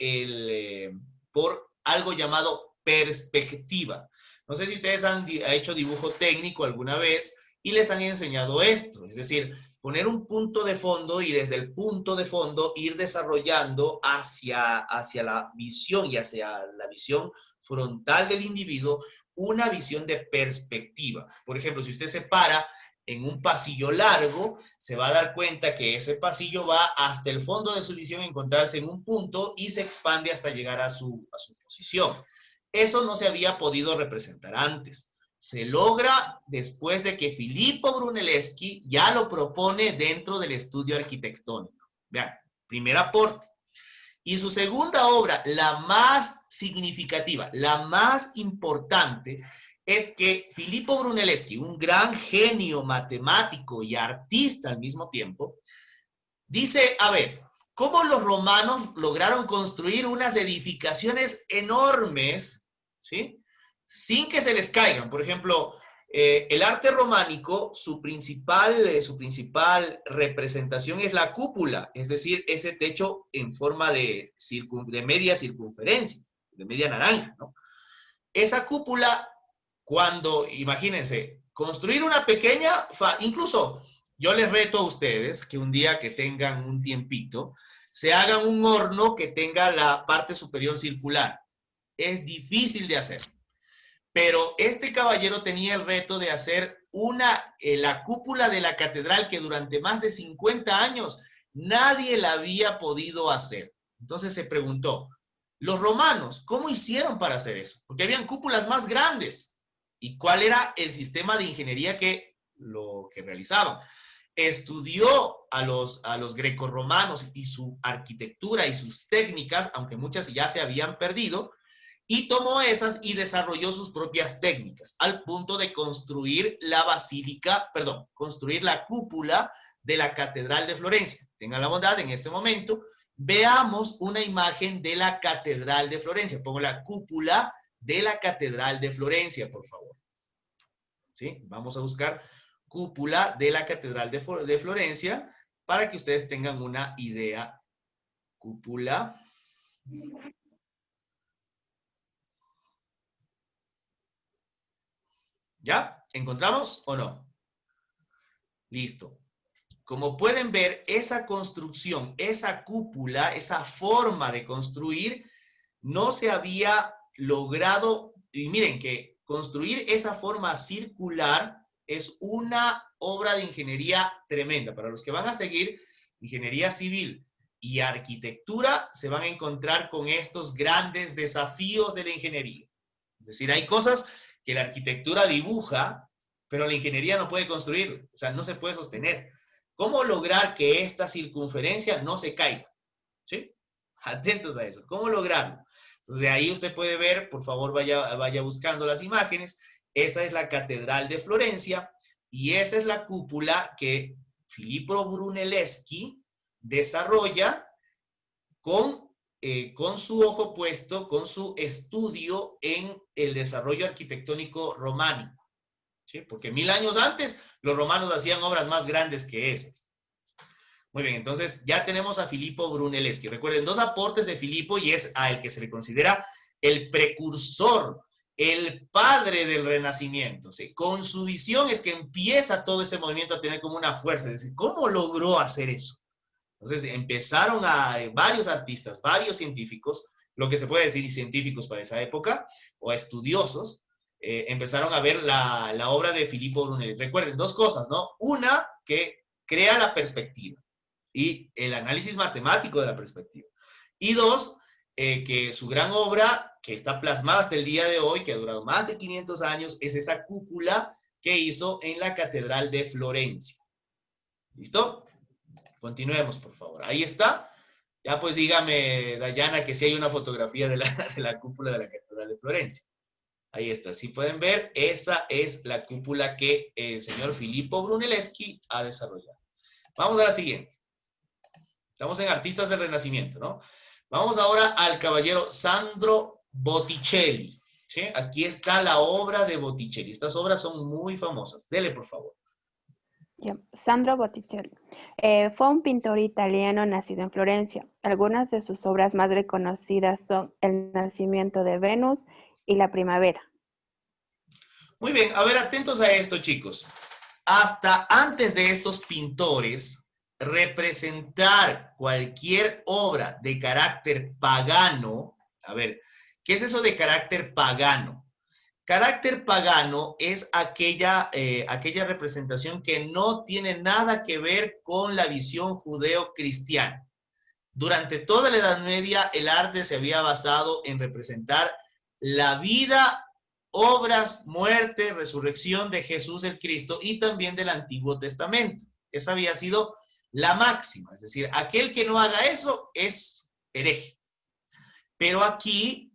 algo llamado perspectiva. No sé si ustedes han hecho dibujo técnico alguna vez y les han enseñado esto, es decir, poner un punto de fondo y desde el punto de fondo ir desarrollando hacia la visión y hacia la visión frontal del individuo una visión de perspectiva. Por ejemplo, si usted se para en un pasillo largo, se va a dar cuenta que ese pasillo va hasta el fondo de su visión, encontrarse en un punto y se expande hasta llegar a su posición. Eso no se había podido representar antes. Se logra después de que Filippo Brunelleschi ya lo propone dentro del estudio arquitectónico. Vean, primer aporte. Y su segunda obra, la más significativa, la más importante, es que Filippo Brunelleschi, un gran genio matemático y artista al mismo tiempo, dice, a ver, ¿cómo los romanos lograron construir unas edificaciones enormes, ¿sí?, sin que se les caigan? Por ejemplo, el arte románico, su principal representación es la cúpula, es decir, ese techo en forma de media circunferencia, de media naranja, ¿no? Esa cúpula, cuando, imagínense, construir una pequeña, incluso yo les reto a ustedes que un día que tengan un tiempito, se hagan un horno que tenga la parte superior circular. Es difícil de hacer. Pero este caballero tenía el reto de hacer la cúpula de la catedral que durante más de 50 años nadie la había podido hacer. Entonces se preguntó, los romanos, ¿cómo hicieron para hacer eso? Porque habían cúpulas más grandes ¿Y cuál era el sistema de ingeniería que realizaban? Estudió a los grecorromanos y su arquitectura y sus técnicas, aunque muchas ya se habían perdido, y tomó esas y desarrolló sus propias técnicas, al punto de construir construir la cúpula de la Catedral de Florencia. Tengan la bondad, en este momento, veamos una imagen de la Catedral de Florencia. Pongo la cúpula de la Catedral de Florencia, por favor. ¿Sí? Vamos a buscar cúpula de la Catedral de Florencia para que ustedes tengan una idea. Cúpula. ¿Ya? ¿Encontramos o no? Listo. Como pueden ver, esa construcción, esa cúpula, esa forma de construir, no se había logrado. Y miren que construir esa forma circular es una obra de ingeniería tremenda. Para los que van a seguir ingeniería civil y arquitectura, se van a encontrar con estos grandes desafíos de la ingeniería. Es decir, hay cosas que la arquitectura dibuja, pero la ingeniería no puede construir, o sea, no se puede sostener. ¿Cómo lograr que esta circunferencia no se caiga? ¿Sí? Atentos a eso. ¿Cómo lograrlo? Entonces, de ahí usted puede ver, por favor, vaya buscando las imágenes. Esa es la Catedral de Florencia y esa es la cúpula que Filippo Brunelleschi desarrolla con su ojo puesto, con su estudio en el desarrollo arquitectónico románico. ¿Sí? Porque 1000 años antes los romanos hacían obras más grandes que esas. Muy bien, entonces ya tenemos a Filippo Brunelleschi. Recuerden, 2 aportes de Filippo y es a el que se le considera el precursor, el padre del Renacimiento. ¿Sí? Con su visión es que empieza todo ese movimiento a tener como una fuerza. Es decir, ¿cómo logró hacer eso? Entonces empezaron varios artistas, varios científicos, lo que se puede decir científicos para esa época, o estudiosos, empezaron a ver la obra de Filippo Brunelleschi. Recuerden, 2 cosas, ¿no? Una, que crea la perspectiva y el análisis matemático de la perspectiva. Y 2, que su gran obra, que está plasmada hasta el día de hoy, que ha durado más de 500 años, es esa cúpula que hizo en la Catedral de Florencia. ¿Listo? Continuemos, por favor. Ahí está. Ya pues dígame, Dayana, que sí hay una fotografía de la cúpula de la Catedral de Florencia. Ahí está. Si pueden ver, esa es la cúpula que el señor Filippo Brunelleschi ha desarrollado. Vamos a la siguiente. Estamos en artistas del Renacimiento, ¿no? Vamos ahora al caballero Sandro Botticelli. ¿Sí? Aquí está la obra de Botticelli. Estas obras son muy famosas. Dele, por favor. Sandro Botticelli fue un pintor italiano nacido en Florencia. Algunas de sus obras más reconocidas son El nacimiento de Venus y La primavera. Muy bien, a ver, atentos a esto, chicos. Hasta antes de estos pintores, representar cualquier obra de carácter pagano, a ver, ¿qué es eso de carácter pagano? Carácter pagano es aquella representación que no tiene nada que ver con la visión judeo-cristiana. Durante toda la Edad Media, el arte se había basado en representar la vida, obras, muerte, resurrección de Jesús el Cristo y también del Antiguo Testamento. Esa había sido la máxima, es decir, aquel que no haga eso es hereje. Pero aquí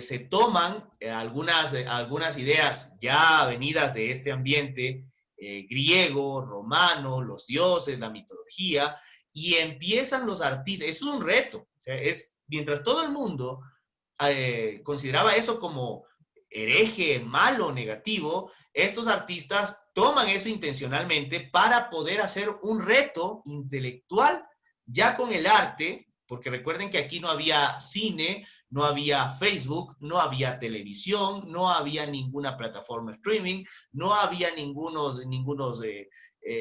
se toman algunas ideas ya venidas de este ambiente griego, romano, los dioses, la mitología, y empiezan los artistas. Esto es un reto. O sea, mientras todo el mundo consideraba eso como hereje, malo, negativo, estos artistas toman eso intencionalmente para poder hacer un reto intelectual ya con el arte, porque recuerden que aquí no había cine, no había Facebook, no había televisión, no había ninguna plataforma streaming, no había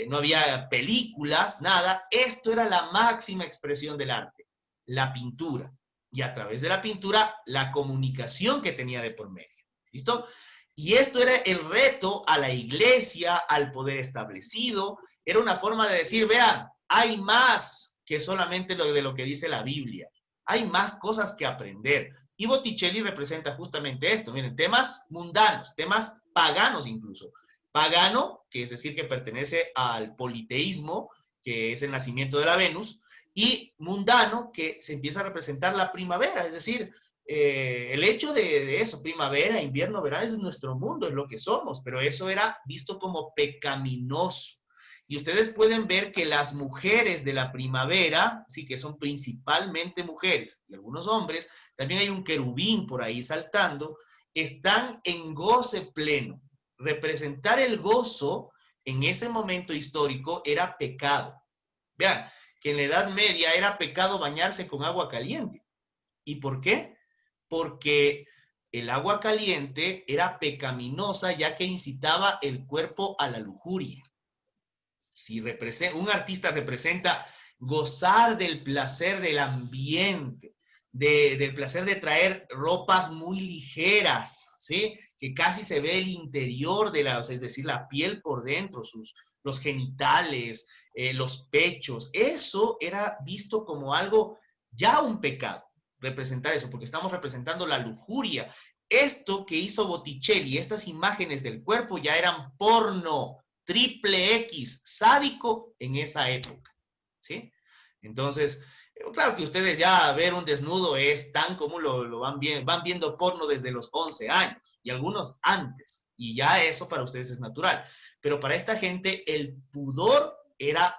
no había películas, nada. Esto era la máxima expresión del arte, la pintura. Y a través de la pintura, la comunicación que tenía de por medio. ¿Listo? Y esto era el reto a la iglesia, al poder establecido. Era una forma de decir, vean, hay más que solamente de lo que dice la Biblia. Hay más cosas que aprender. Y Botticelli representa justamente esto. Miren, temas mundanos, temas paganos incluso. Pagano, que es decir, que pertenece al politeísmo, que es el nacimiento de la Venus, y mundano, que se empieza a representar la primavera, es decir, el hecho de eso, primavera, invierno, verano, es nuestro mundo, es lo que somos, pero eso era visto como pecaminoso. Y ustedes pueden ver que las mujeres de la primavera, sí, que son principalmente mujeres y algunos hombres, también hay un querubín por ahí saltando, están en goce pleno. Representar el gozo en ese momento histórico era pecado. Vean, que en la Edad Media era pecado bañarse con agua caliente. ¿Y por qué? Porque el agua caliente era pecaminosa ya que incitaba el cuerpo a la lujuria. Si un artista representa gozar del placer del ambiente, del placer de traer ropas muy ligeras, ¿sí? Que casi se ve el interior de es decir, la piel por dentro, los genitales, los pechos. Eso era visto como algo, ya un pecado, representar eso, porque estamos representando la lujuria. Esto que hizo Botticelli, estas imágenes del cuerpo ya eran porno, triple X, sádico en esa época, ¿sí? Entonces, claro que ustedes ya ver un desnudo es tan común, lo van viendo porno desde los 11 años, y algunos antes, y ya eso para ustedes es natural. Pero para esta gente el pudor era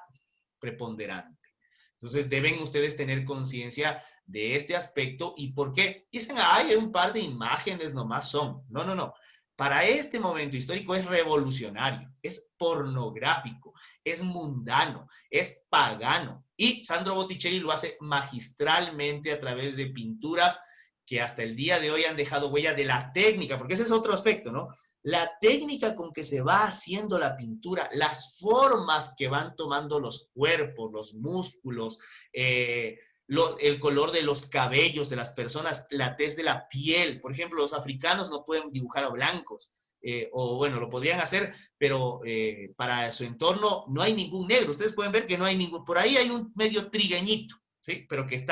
preponderante. Entonces deben ustedes tener conciencia de este aspecto. ¿Y por qué? Dicen, hay un par de imágenes nomás son. No, no, no. Para este momento histórico es revolucionario, es pornográfico, es mundano, es pagano. Y Sandro Botticelli lo hace magistralmente a través de pinturas que hasta el día de hoy han dejado huella de la técnica, porque ese es otro aspecto, ¿no? La técnica con que se va haciendo la pintura, las formas que van tomando los cuerpos, los músculos, el color de los cabellos de las personas, la tez de la piel. Por ejemplo, los africanos no pueden dibujar a blancos, o bueno, lo podrían hacer, pero para su entorno no hay ningún negro. Ustedes pueden ver que no hay ningún, por ahí hay un medio trigueñito, ¿sí? Pero que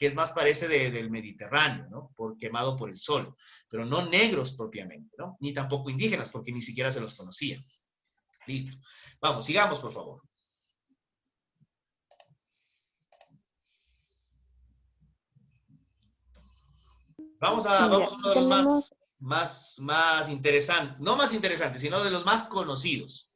es más parece del Mediterráneo, ¿no? Quemado por el sol, pero no negros propiamente, ¿no? Ni tampoco indígenas, porque ni siquiera se los conocía. Listo. Vamos, sigamos, por favor. Vamos a uno de los más interesantes, no más interesantes, sino de los más conocidos.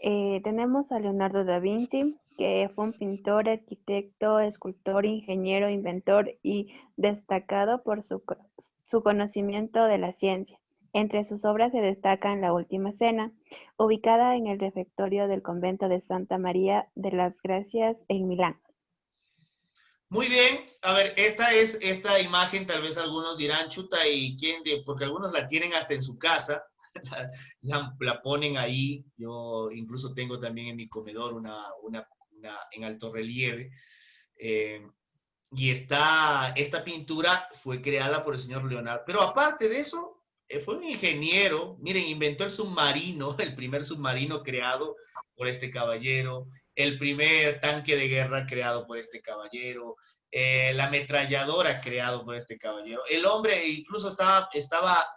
Tenemos a Leonardo da Vinci, que fue un pintor, arquitecto, escultor, ingeniero, inventor y destacado por su conocimiento de la ciencia. Entre sus obras se destacan La Última Cena, ubicada en el refectorio del convento de Santa María de las Gracias en Milán. Muy bien, a ver, esta imagen, tal vez algunos dirán, chuta, ¿y quién? Porque algunos la tienen hasta en su casa, la ponen ahí. Yo incluso tengo también en mi comedor una en alto relieve. Y esta pintura fue creada por el señor Leonardo. Pero aparte de eso, fue un ingeniero. Miren, inventó el submarino, el primer submarino creado por este caballero, el primer tanque de guerra creado por este caballero, la ametralladora creado por este caballero. El hombre incluso estaba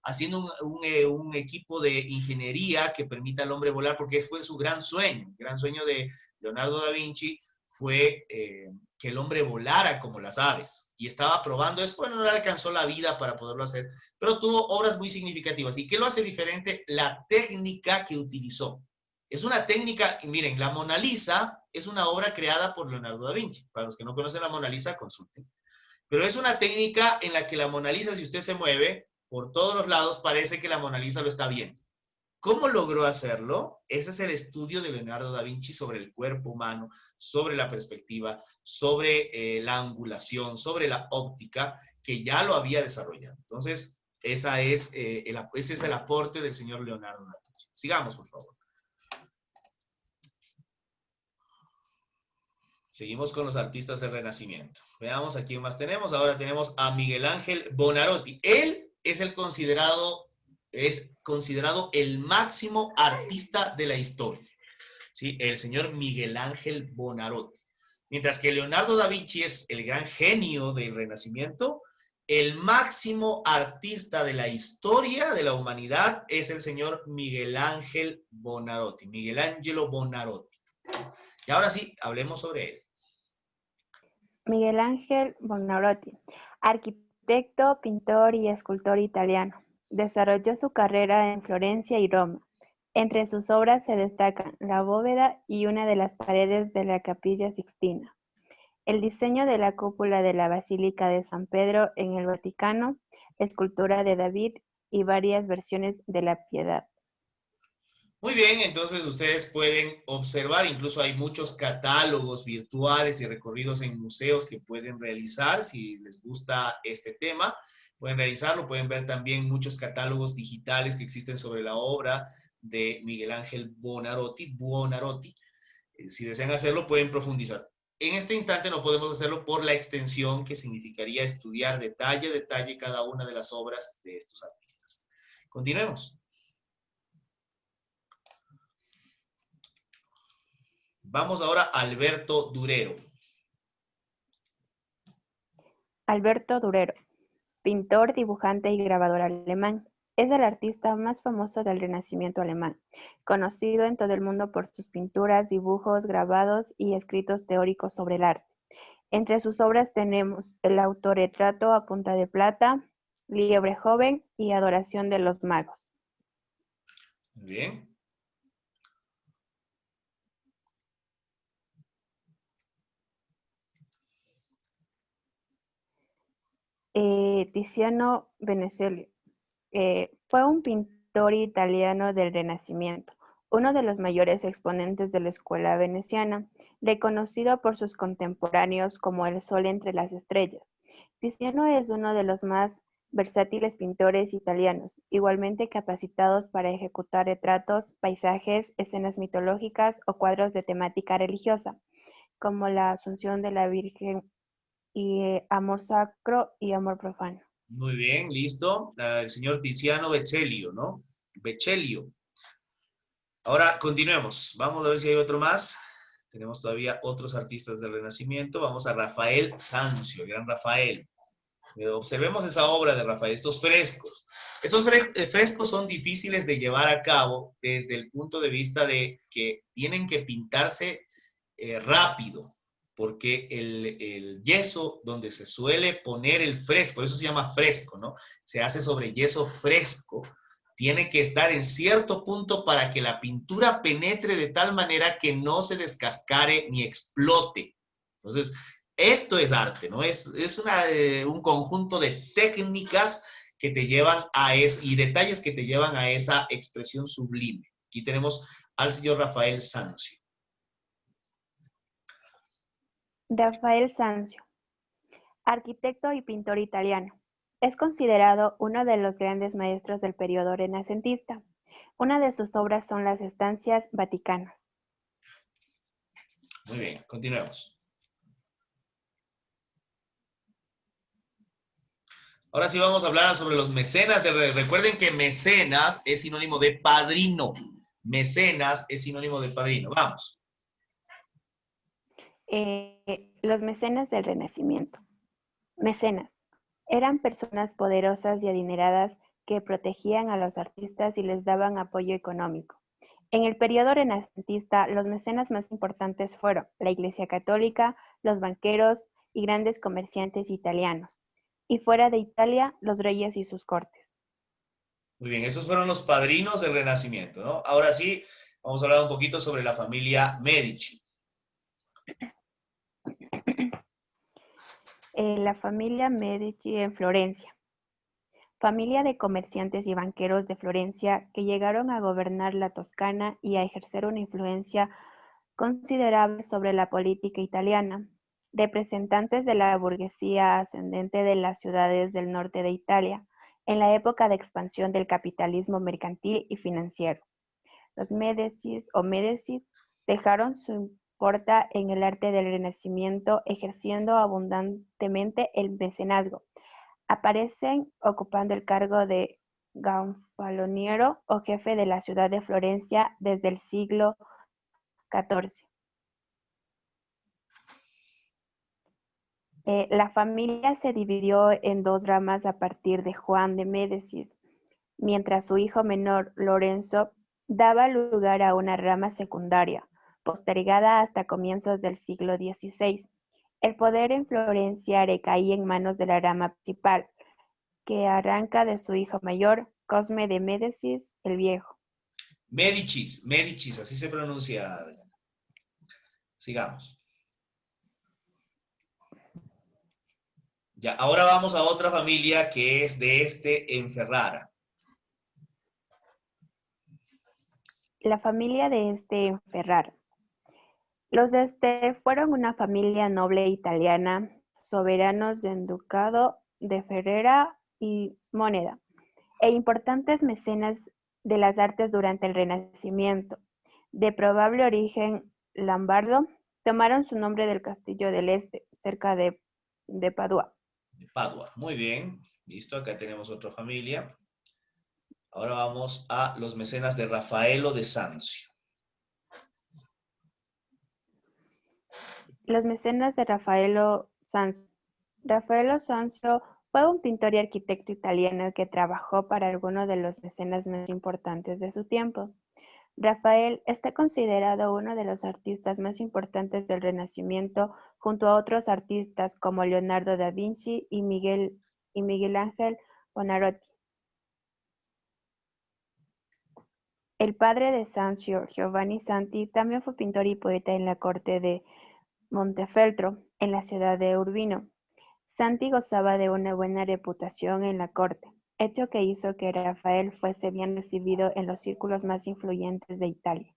haciendo un equipo de ingeniería que permita al hombre volar, porque fue su gran sueño. El gran sueño de Leonardo da Vinci fue que el hombre volara como las aves. Y estaba probando eso. Bueno, no le alcanzó la vida para poderlo hacer, pero tuvo obras muy significativas. ¿Y qué lo hace diferente? La técnica que utilizó. Es una técnica, y miren, la Mona Lisa es una obra creada por Leonardo da Vinci. Para los que no conocen la Mona Lisa, consulten. Pero es una técnica en la que la Mona Lisa, si usted se mueve por todos los lados, parece que la Mona Lisa lo está viendo. ¿Cómo logró hacerlo? Ese es el estudio de Leonardo da Vinci sobre el cuerpo humano, sobre la perspectiva, sobre la angulación, sobre la óptica, que ya lo había desarrollado. Entonces, ese es el aporte del señor Leonardo da Vinci. Sigamos, por favor. Seguimos con los artistas del Renacimiento. Veamos a quién más tenemos. Ahora tenemos a Miguel Ángel Buonarroti. Él es considerado el máximo artista de la historia, ¿sí? El señor Miguel Ángel Buonarroti. Mientras que Leonardo da Vinci es el gran genio del Renacimiento, el máximo artista de la historia de la humanidad es el señor Miguel Ángel Buonarroti, Miguel Ángelo Buonarroti. Y ahora sí, hablemos sobre él. Miguel Ángel Buonarroti, arquitecto, pintor y escultor italiano. Desarrolló su carrera en Florencia y Roma. Entre sus obras se destacan la bóveda y una de las paredes de la Capilla Sixtina, el diseño de la cúpula de la Basílica de San Pedro en el Vaticano, escultura de David y varias versiones de la Piedad. Muy bien, entonces ustedes pueden observar, incluso hay muchos catálogos virtuales y recorridos en museos que pueden realizar si les gusta este tema. Pueden realizarlo, pueden ver también muchos catálogos digitales que existen sobre la obra de Miguel Ángel Buonarroti. Si desean hacerlo, pueden profundizar. En este instante no podemos hacerlo por la extensión que significaría estudiar detalle a detalle cada una de las obras de estos artistas. Continuemos. Vamos ahora a Alberto Durero. Alberto Durero, pintor, dibujante y grabador alemán. Es el artista más famoso del Renacimiento alemán, conocido en todo el mundo por sus pinturas, dibujos, grabados y escritos teóricos sobre el arte. Entre sus obras tenemos el autorretrato a punta de plata, Liebre joven y Adoración de los magos. Muy bien. Tiziano Venizelos fue un pintor italiano del Renacimiento, uno de los mayores exponentes de la escuela veneciana, reconocido por sus contemporáneos como el sol entre las estrellas. Tiziano es uno de los más versátiles pintores italianos, igualmente capacitados para ejecutar retratos, paisajes, escenas mitológicas o cuadros de temática religiosa, como la Asunción de la Virgen y Amor sacro y Amor profano. Muy bien, listo. El señor Tiziano Vecellio, ¿no? Vecellio. Ahora continuemos. Vamos a ver si hay otro más. Tenemos todavía otros artistas del Renacimiento. Vamos a Rafael Sanzio, el gran Rafael. Observemos esa obra de Rafael, estos frescos. Estos frescos son difíciles de llevar a cabo desde el punto de vista de que tienen que pintarse rápido, porque el yeso donde se suele poner el fresco, por eso se llama fresco, ¿no? Se hace sobre yeso fresco, tiene que estar en cierto punto para que la pintura penetre de tal manera que no se descascare ni explote. Entonces, esto es arte, ¿no? Es un conjunto de técnicas que te llevan y detalles que te llevan a esa expresión sublime. Aquí tenemos al señor Rafael Sanzio. Rafael Sanzio, arquitecto y pintor italiano. Es considerado uno de los grandes maestros del periodo renacentista. Una de sus obras son las estancias vaticanas. Muy bien, continuemos. Ahora sí vamos a hablar sobre los mecenas. Recuerden que mecenas es sinónimo de padrino. Mecenas es sinónimo de padrino. Vamos. Los mecenas del Renacimiento. Mecenas. Eran personas poderosas y adineradas que protegían a los artistas y les daban apoyo económico. En el periodo renacentista, los mecenas más importantes fueron la Iglesia Católica, los banqueros y grandes comerciantes italianos. Y fuera de Italia, los reyes y sus cortes. Muy bien, esos fueron los padrinos del Renacimiento, ¿no? Ahora sí, vamos a hablar un poquito sobre la familia Medici. La familia Medici en Florencia. Familia de comerciantes y banqueros de Florencia que llegaron a gobernar la Toscana y a ejercer una influencia considerable sobre la política italiana. Representantes de la burguesía ascendente de las ciudades del norte de Italia, en la época de expansión del capitalismo mercantil y financiero. Los Médicis dejaron su impronta en el arte del Renacimiento, ejerciendo abundantemente el mecenazgo. Aparecen ocupando el cargo de gonfaloniero o jefe de la ciudad de Florencia desde el siglo XIV. La familia se dividió en dos ramas a partir de Juan de Médicis, mientras su hijo menor, Lorenzo, daba lugar a una rama secundaria, postergada hasta comienzos del siglo XVI. El poder en Florencia recaía en manos de la rama principal, que arranca de su hijo mayor, Cosme de Médicis el Viejo. Médicis, así se pronuncia. Sigamos. Ya, ahora vamos a otra familia que es de en Ferrara. La familia de en Ferrara. Los de fueron una familia noble italiana, soberanos del ducado de Ferrara y Móneda, e importantes mecenas de las artes durante el Renacimiento. De probable origen lombardo, tomaron su nombre del castillo del Este, cerca de Padua. De Padua, muy bien. Listo, acá tenemos otra familia. Ahora vamos a los mecenas de Rafaelo de Sanzio. Los mecenas de Raffaello Sanzio. Raffaello Sanzio fue un pintor y arquitecto italiano que trabajó para algunos de los mecenas más importantes de su tiempo. Rafael está considerado uno de los artistas más importantes del Renacimiento, junto a otros artistas como Leonardo da Vinci y Miguel Ángel Buonarroti. El padre de Sanzio, Giovanni Santi, también fue pintor y poeta en la corte de Montefeltro, en la ciudad de Urbino. Santi gozaba de una buena reputación en la corte, hecho que hizo que Rafael fuese bien recibido en los círculos más influyentes de Italia.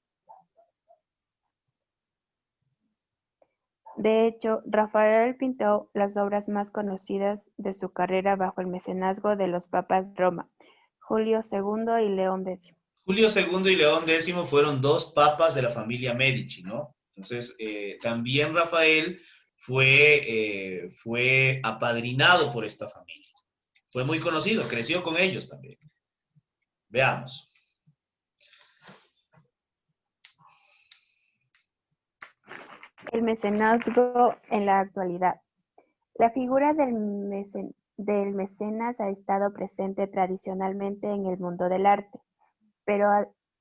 De hecho, Rafael pintó las obras más conocidas de su carrera bajo el mecenazgo de los papas de Roma, Julio II y León X. Julio II y León X fueron dos papas de la familia Medici, ¿no? Entonces, también Rafael fue apadrinado por esta familia. Fue muy conocido, creció con ellos también. Veamos. El mecenazgo en la actualidad. La figura del mecenas ha estado presente tradicionalmente en el mundo del arte, pero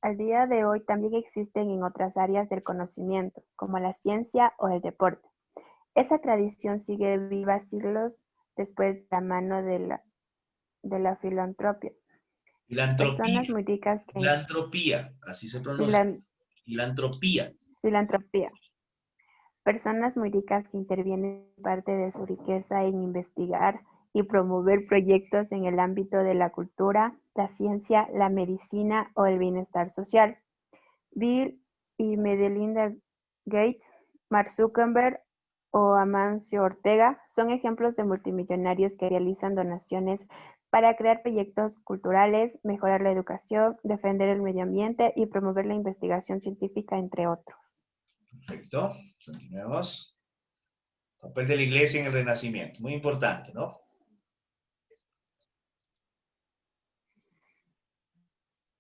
al día de hoy también existen en otras áreas del conocimiento, como la ciencia o el deporte. Esa tradición sigue viva siglos después de la mano de la filantropía. Personas muy ricas que... Filantropía, así se pronuncia. Filantropía. Personas muy ricas que intervienen parte de su riqueza en investigar y promover proyectos en el ámbito de la cultura, la ciencia, la medicina o el bienestar social. Bill y Melinda Gates, Mark Zuckerberg o Amancio Ortega son ejemplos de multimillonarios que realizan donaciones para crear proyectos culturales, mejorar la educación, defender el medio ambiente y promover la investigación científica, entre otros. Perfecto. Continuemos. Papel de la iglesia en el Renacimiento. Muy importante, ¿no?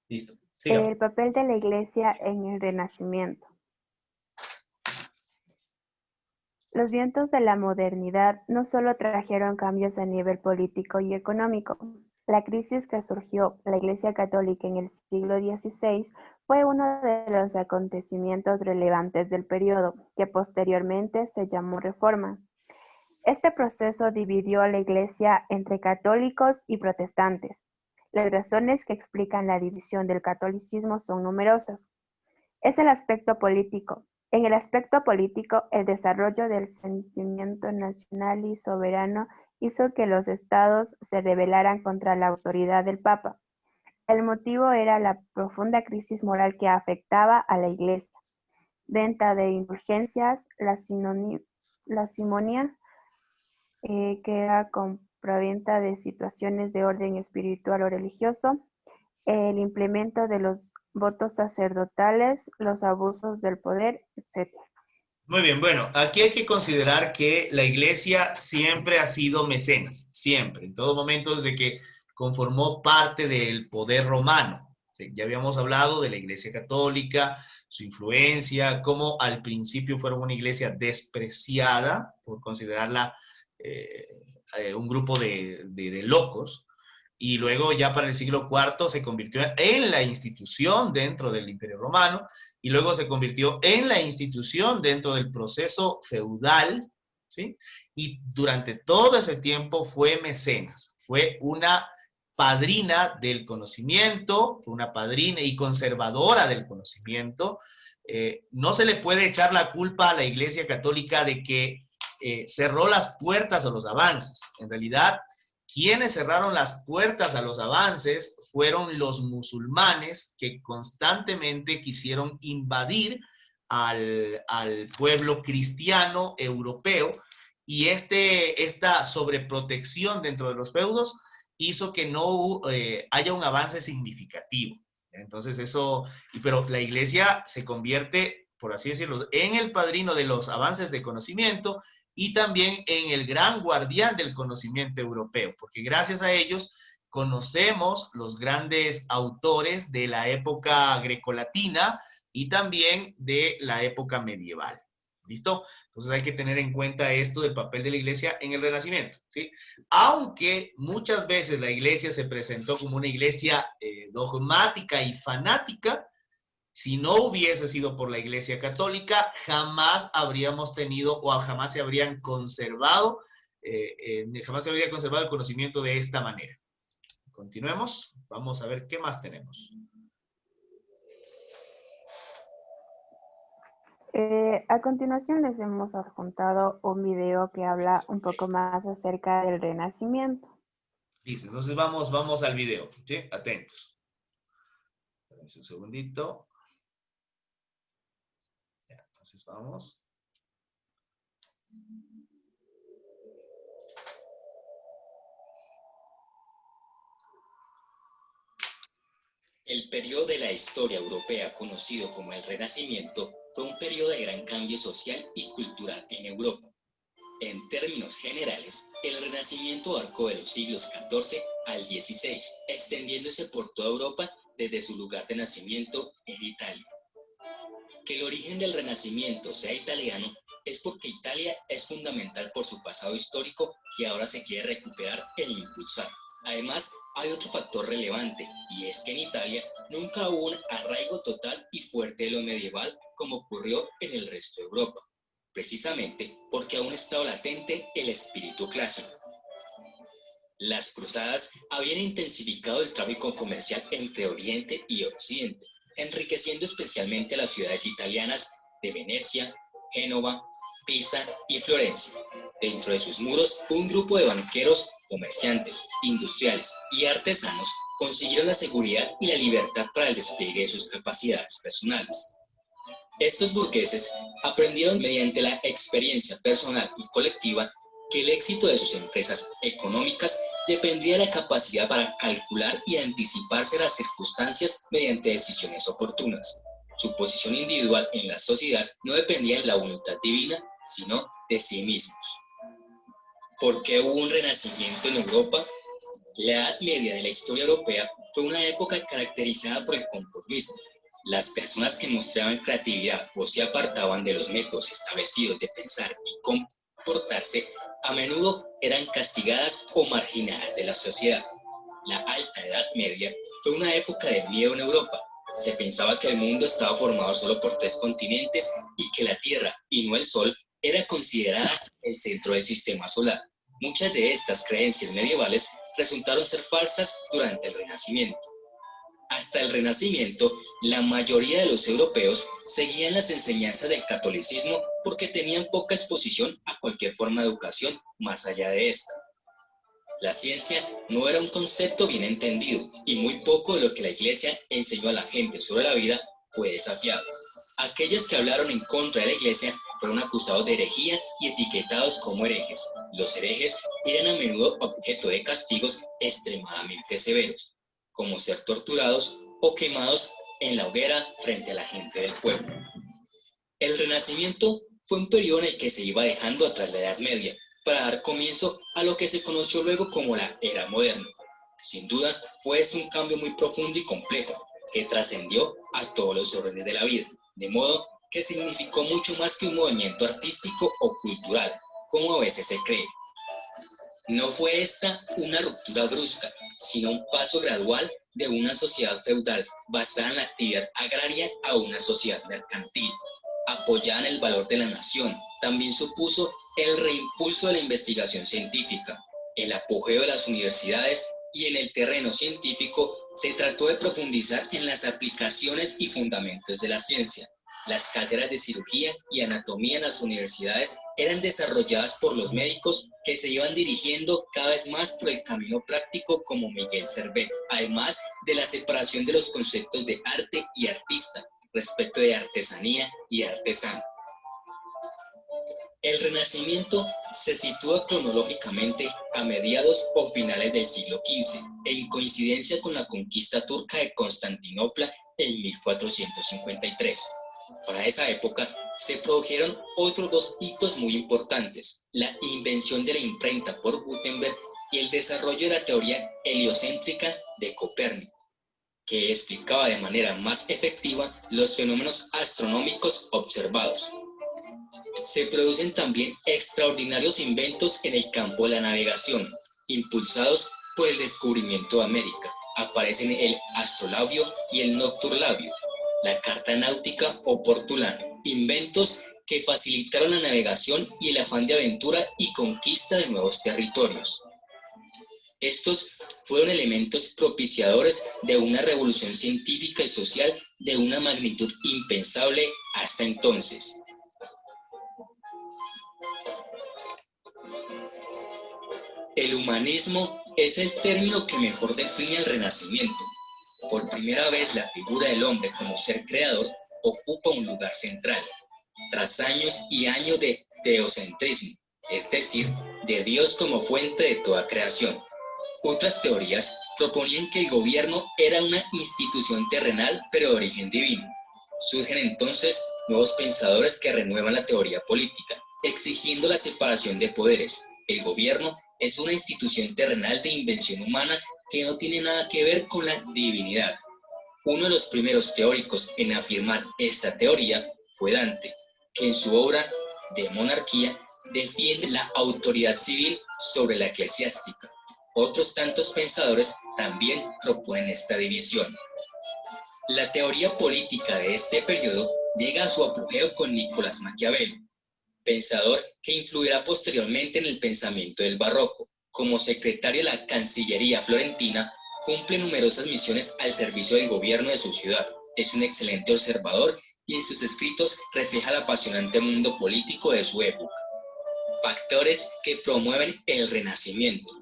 Listo. Sigamos. El papel de la iglesia en el Renacimiento. Los vientos de la modernidad no solo trajeron cambios a nivel político y económico. La crisis que surgió la Iglesia Católica en el siglo XVI fue uno de los acontecimientos relevantes del periodo, que posteriormente se llamó Reforma. Este proceso dividió a la Iglesia entre católicos y protestantes. Las razones que explican la división del catolicismo son numerosas. Es el aspecto político. En el aspecto político, el desarrollo del sentimiento nacional y soberano hizo que los estados se rebelaran contra la autoridad del Papa. El motivo era la profunda crisis moral que afectaba a la Iglesia. Venta de indulgencias, la simonia, que era compraventa de situaciones de orden espiritual o religioso, el implemento de los votos sacerdotales, los abusos del poder, etc. Muy bien, bueno, aquí hay que considerar que la iglesia siempre ha sido mecenas, siempre, en todo momento desde que conformó parte del poder romano. Ya habíamos hablado de la iglesia católica, su influencia, cómo al principio fueron una iglesia despreciada por considerarla un grupo de locos, y luego ya para el siglo IV se convirtió en la institución dentro del Imperio Romano, y luego se convirtió en la institución dentro del proceso feudal, ¿sí? Y durante todo ese tiempo fue mecenas, fue una padrina del conocimiento, fue una padrina y conservadora del conocimiento. No se le puede echar la culpa a la Iglesia Católica de que cerró las puertas a los avances. En realidad, quienes cerraron las puertas a los avances fueron los musulmanes que constantemente quisieron invadir al pueblo cristiano europeo, y esta sobreprotección dentro de los feudos hizo que no haya un avance significativo. Entonces pero la Iglesia se convierte, por así decirlo, en el padrino de los avances de conocimiento y también en el gran guardián del conocimiento europeo, porque gracias a ellos conocemos los grandes autores de la época grecolatina y también de la época medieval. ¿Listo? Entonces hay que tener en cuenta esto del papel de la Iglesia en el Renacimiento, ¿sí? Aunque muchas veces la Iglesia se presentó como una iglesia dogmática y fanática, si no hubiese sido por la Iglesia Católica, jamás habríamos tenido o jamás se habrían conservado, jamás se habría conservado el conocimiento de esta manera. Continuemos, vamos a ver qué más tenemos. A continuación les hemos adjuntado un video que habla un poco más acerca del Renacimiento. Listo, entonces vamos al video, ¿sí? Atentos. Espérense un segundito. Ya, entonces vamos. El periodo de la historia europea conocido como el Renacimiento fue un periodo de gran cambio social y cultural en Europa. En términos generales, el Renacimiento abarcó de los siglos XIV al XVI, extendiéndose por toda Europa desde su lugar de nacimiento en Italia. Que el origen del Renacimiento sea italiano es porque Italia es fundamental por su pasado histórico que ahora se quiere recuperar e impulsar. Además, hay otro factor relevante, y es que en Italia nunca hubo un arraigo total y fuerte de lo medieval como ocurrió en el resto de Europa, precisamente porque aún estaba latente el espíritu clásico. Las cruzadas habían intensificado el tráfico comercial entre Oriente y Occidente, enriqueciendo especialmente a las ciudades italianas de Venecia, Génova, Pisa y Florencia. Dentro de sus muros, un grupo de banqueros, comerciantes, industriales y artesanos consiguieron la seguridad y la libertad para el despliegue de sus capacidades personales. Estos burgueses aprendieron mediante la experiencia personal y colectiva que el éxito de sus empresas económicas dependía de la capacidad para calcular y anticiparse las circunstancias mediante decisiones oportunas. Su posición individual en la sociedad no dependía de la voluntad divina, sino de sí mismos. ¿Por qué hubo un renacimiento en Europa? La Edad Media de la historia europea fue una época caracterizada por el conformismo. Las personas que mostraban creatividad o se apartaban de los métodos establecidos de pensar y comportarse a menudo eran castigadas o marginadas de la sociedad. La Alta Edad Media fue una época de miedo en Europa. Se pensaba que el mundo estaba formado solo por 3 continentes y que la Tierra, y no el Sol, era considerada el centro del sistema solar. Muchas de estas creencias medievales resultaron ser falsas durante el Renacimiento. Hasta el Renacimiento, la mayoría de los europeos seguían las enseñanzas del catolicismo porque tenían poca exposición a cualquier forma de educación más allá de esta. La ciencia no era un concepto bien entendido y muy poco de lo que la Iglesia enseñó a la gente sobre la vida fue desafiado. Aquellos que hablaron en contra de la Iglesia fueron acusados de herejía y etiquetados como herejes. Los herejes eran a menudo objeto de castigos extremadamente severos, como ser torturados o quemados en la hoguera frente a la gente del pueblo. El Renacimiento fue un periodo en el que se iba dejando atrás la Edad Media para dar comienzo a lo que se conoció luego como la Era Moderna. Sin duda, fue un cambio muy profundo y complejo que trascendió a todos los órdenes de la vida, de modo que significó mucho más que un movimiento artístico o cultural, como a veces se cree. No fue esta una ruptura brusca, sino un paso gradual de una sociedad feudal basada en la actividad agraria a una sociedad mercantil, apoyada en el valor de la nación. También supuso el reimpulso de la investigación científica, el apogeo de las universidades, y en el terreno científico se trató de profundizar en las aplicaciones y fundamentos de la ciencia. Las cátedras de cirugía y anatomía en las universidades eran desarrolladas por los médicos que se iban dirigiendo cada vez más por el camino práctico como Miguel Servet, además de la separación de los conceptos de arte y artista respecto de artesanía y artesano. El Renacimiento se sitúa cronológicamente a mediados o finales del siglo XV, en coincidencia con la conquista turca de Constantinopla en 1453. Para esa época se produjeron otros dos hitos muy importantes: la invención de la imprenta por Gutenberg y el desarrollo de la teoría heliocéntrica de Copérnico, que explicaba de manera más efectiva los fenómenos astronómicos observados. Se producen también extraordinarios inventos en el campo de la navegación, impulsados por el descubrimiento de América. Aparecen el astrolabio y el nocturlabio, la carta náutica o portulano, inventos que facilitaron la navegación y el afán de aventura y conquista de nuevos territorios. Estos fueron elementos propiciadores de una revolución científica y social de una magnitud impensable hasta entonces. El humanismo es el término que mejor define el Renacimiento. Por primera vez, la figura del hombre como ser creador ocupa un lugar central, tras años y años de teocentrismo, es decir, de Dios como fuente de toda creación. Otras teorías proponían que el gobierno era una institución terrenal pero de origen divino. Surgen entonces nuevos pensadores que renuevan la teoría política, exigiendo la separación de poderes. El gobierno es una institución terrenal de invención humana que no tiene nada que ver con la divinidad. Uno de los primeros teóricos en afirmar esta teoría fue Dante, que en su obra de Monarquía defiende la autoridad civil sobre la eclesiástica. Otros tantos pensadores también proponen esta división. La teoría política de este periodo llega a su apogeo con Nicolás Maquiavelo, pensador que influirá posteriormente en el pensamiento del barroco. Como secretario de la Cancillería florentina, cumple numerosas misiones al servicio del gobierno de su ciudad. Es un excelente observador y en sus escritos refleja el apasionante mundo político de su época. Factores que promueven el Renacimiento.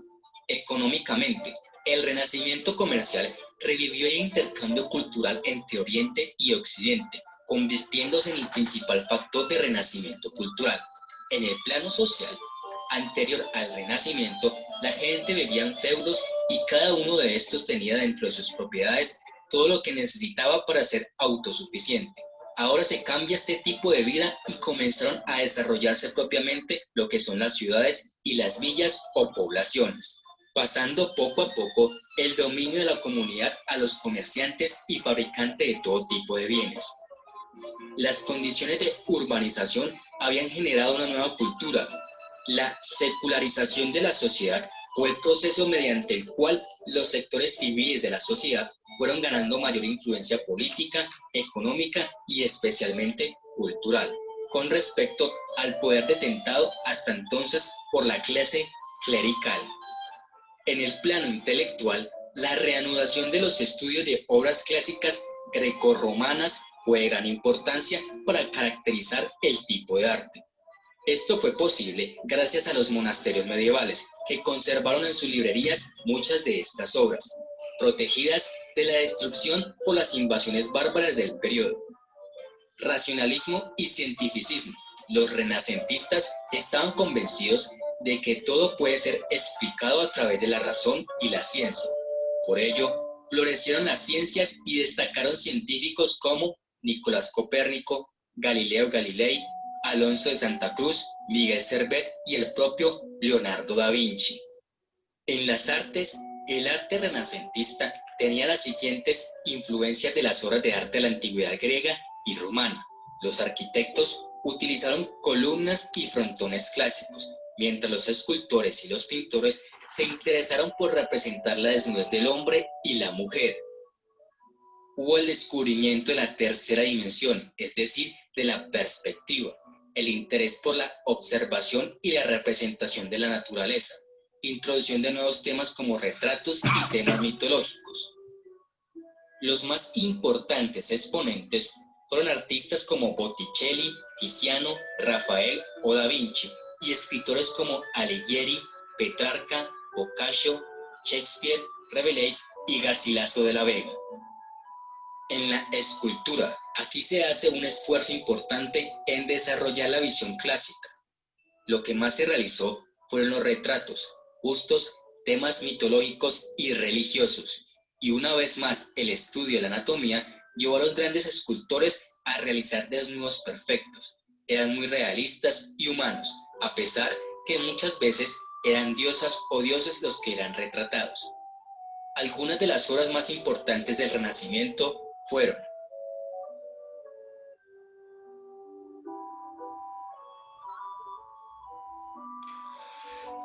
Económicamente, el Renacimiento comercial revivió el intercambio cultural entre Oriente y Occidente, convirtiéndose en el principal factor de renacimiento cultural. En el plano social, anterior al Renacimiento, la gente vivía en feudos y cada uno de estos tenía dentro de sus propiedades todo lo que necesitaba para ser autosuficiente. Ahora se cambia este tipo de vida y comenzaron a desarrollarse propiamente lo que son las ciudades y las villas o poblaciones, pasando poco a poco el dominio de la comunidad a los comerciantes y fabricantes de todo tipo de bienes. Las condiciones de urbanización habían generado una nueva cultura. La secularización de la sociedad fue el proceso mediante el cual los sectores civiles de la sociedad fueron ganando mayor influencia política, económica y especialmente cultural, con respecto al poder detentado hasta entonces por la clase clerical. En el plano intelectual, la reanudación de los estudios de obras clásicas grecorromanas fue de gran importancia para caracterizar el tipo de arte. Esto fue posible gracias a los monasterios medievales, que conservaron en sus librerías muchas de estas obras, protegidas de la destrucción por las invasiones bárbaras del periodo. Racionalismo y cientificismo. Los renacentistas estaban convencidos de que todo puede ser explicado a través de la razón y la ciencia. Por ello, florecieron las ciencias y destacaron científicos como Nicolás Copérnico, Galileo Galilei, Alonso de Santa Cruz, Miguel Servet y el propio Leonardo da Vinci. En las artes, el arte renacentista tenía las siguientes influencias de las obras de arte de la antigüedad griega y romana. Los arquitectos utilizaron columnas y frontones clásicos, mientras los escultores y los pintores se interesaron por representar la desnudez del hombre y la mujer. Hubo el descubrimiento de la tercera dimensión, es decir, de la perspectiva, el interés por la observación y la representación de la naturaleza, introducción de nuevos temas como retratos y temas mitológicos. Los más importantes exponentes fueron artistas como Botticelli, Tiziano, Rafael o Da Vinci, y escritores como Alighieri, Petrarca, Boccaccio, Shakespeare, Rabelais y Garcilaso de la Vega. En la escultura, aquí se hace un esfuerzo importante en desarrollar la visión clásica. Lo que más se realizó fueron los retratos, bustos, temas mitológicos y religiosos, y una vez más el estudio de la anatomía llevó a los grandes escultores a realizar desnudos perfectos. Eran muy realistas y humanos, a pesar que muchas veces eran diosas o dioses los que eran retratados. Algunas de las obras más importantes del Renacimiento fueron: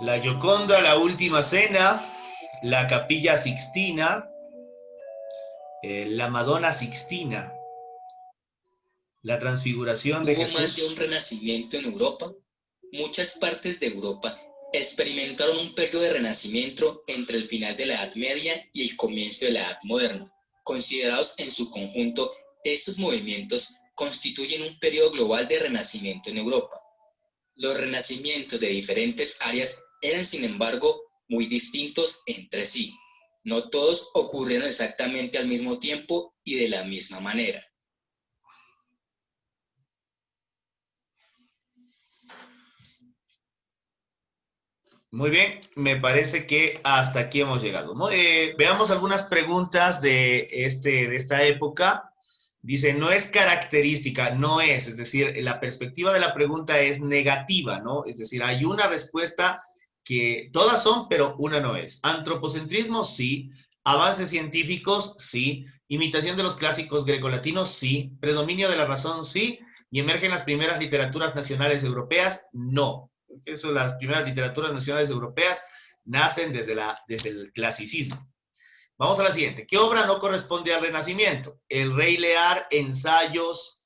La Gioconda, la Última Cena, la Capilla Sixtina, la Madonna Sixtina, la Transfiguración de hubo más de un Jesús. renacimiento en Europa. Muchas partes de Europa experimentaron un periodo de renacimiento entre el final de la Edad Media y el comienzo de la Edad Moderna. Considerados en su conjunto, estos movimientos constituyen un periodo global de renacimiento en Europa. Los renacimientos de diferentes áreas eran, sin embargo, muy distintos entre sí. No todos ocurrieron exactamente al mismo tiempo y de la misma manera. Muy bien, me parece que hasta aquí hemos llegado, ¿no? Veamos algunas preguntas de esta época. Dice, no es característica, no es decir, la perspectiva de la pregunta es negativa, ¿no? Es decir, hay una respuesta que todas son, pero una no es. Antropocentrismo, sí. Avances científicos, sí. Imitación de los clásicos grecolatinos, sí. Predominio de la razón, sí. Y emergen las primeras literaturas nacionales europeas, no. Eso, las primeras literaturas nacionales europeas nacen desde el clasicismo. Vamos a la siguiente. ¿Qué obra no corresponde al Renacimiento? El Rey Lear, Ensayos,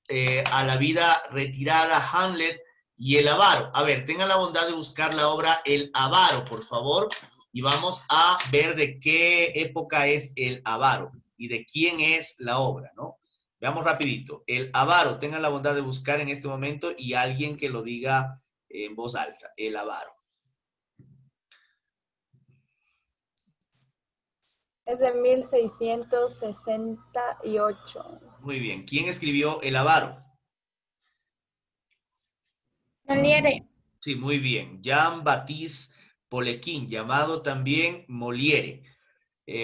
A la vida retirada, Hamlet y El Avaro. A ver, tengan la bondad de buscar la obra El Avaro, por favor, y vamos a ver de qué época es El Avaro y de quién es la obra, ¿no? Veamos rapidito. El Avaro, tengan la bondad de buscar en este momento y alguien que lo diga en voz alta. El Avaro. Es de 1668. Muy bien. ¿Quién escribió El Avaro? Molière. Sí, muy bien. Jean-Baptiste Polequín, llamado también Molière.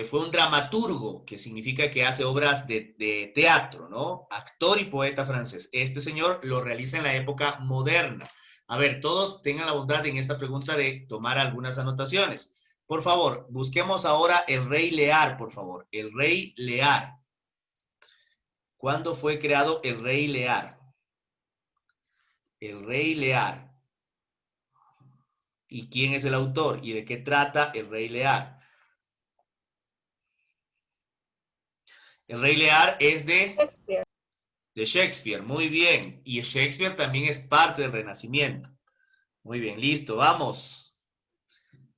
Fue un dramaturgo, que significa que hace obras de teatro, ¿no? Actor y poeta francés. Este señor lo realiza en la época moderna. A ver, todos tengan la bondad en esta pregunta de tomar algunas anotaciones. Por favor, busquemos ahora el Rey Lear, por favor. El Rey Lear. ¿Cuándo fue creado el Rey Lear? El Rey Lear. ¿Y quién es el autor? ¿Y de qué trata el Rey Lear? El Rey Lear es Shakespeare. de Shakespeare. Muy bien. Y Shakespeare también es parte del Renacimiento. Muy bien, listo, vamos.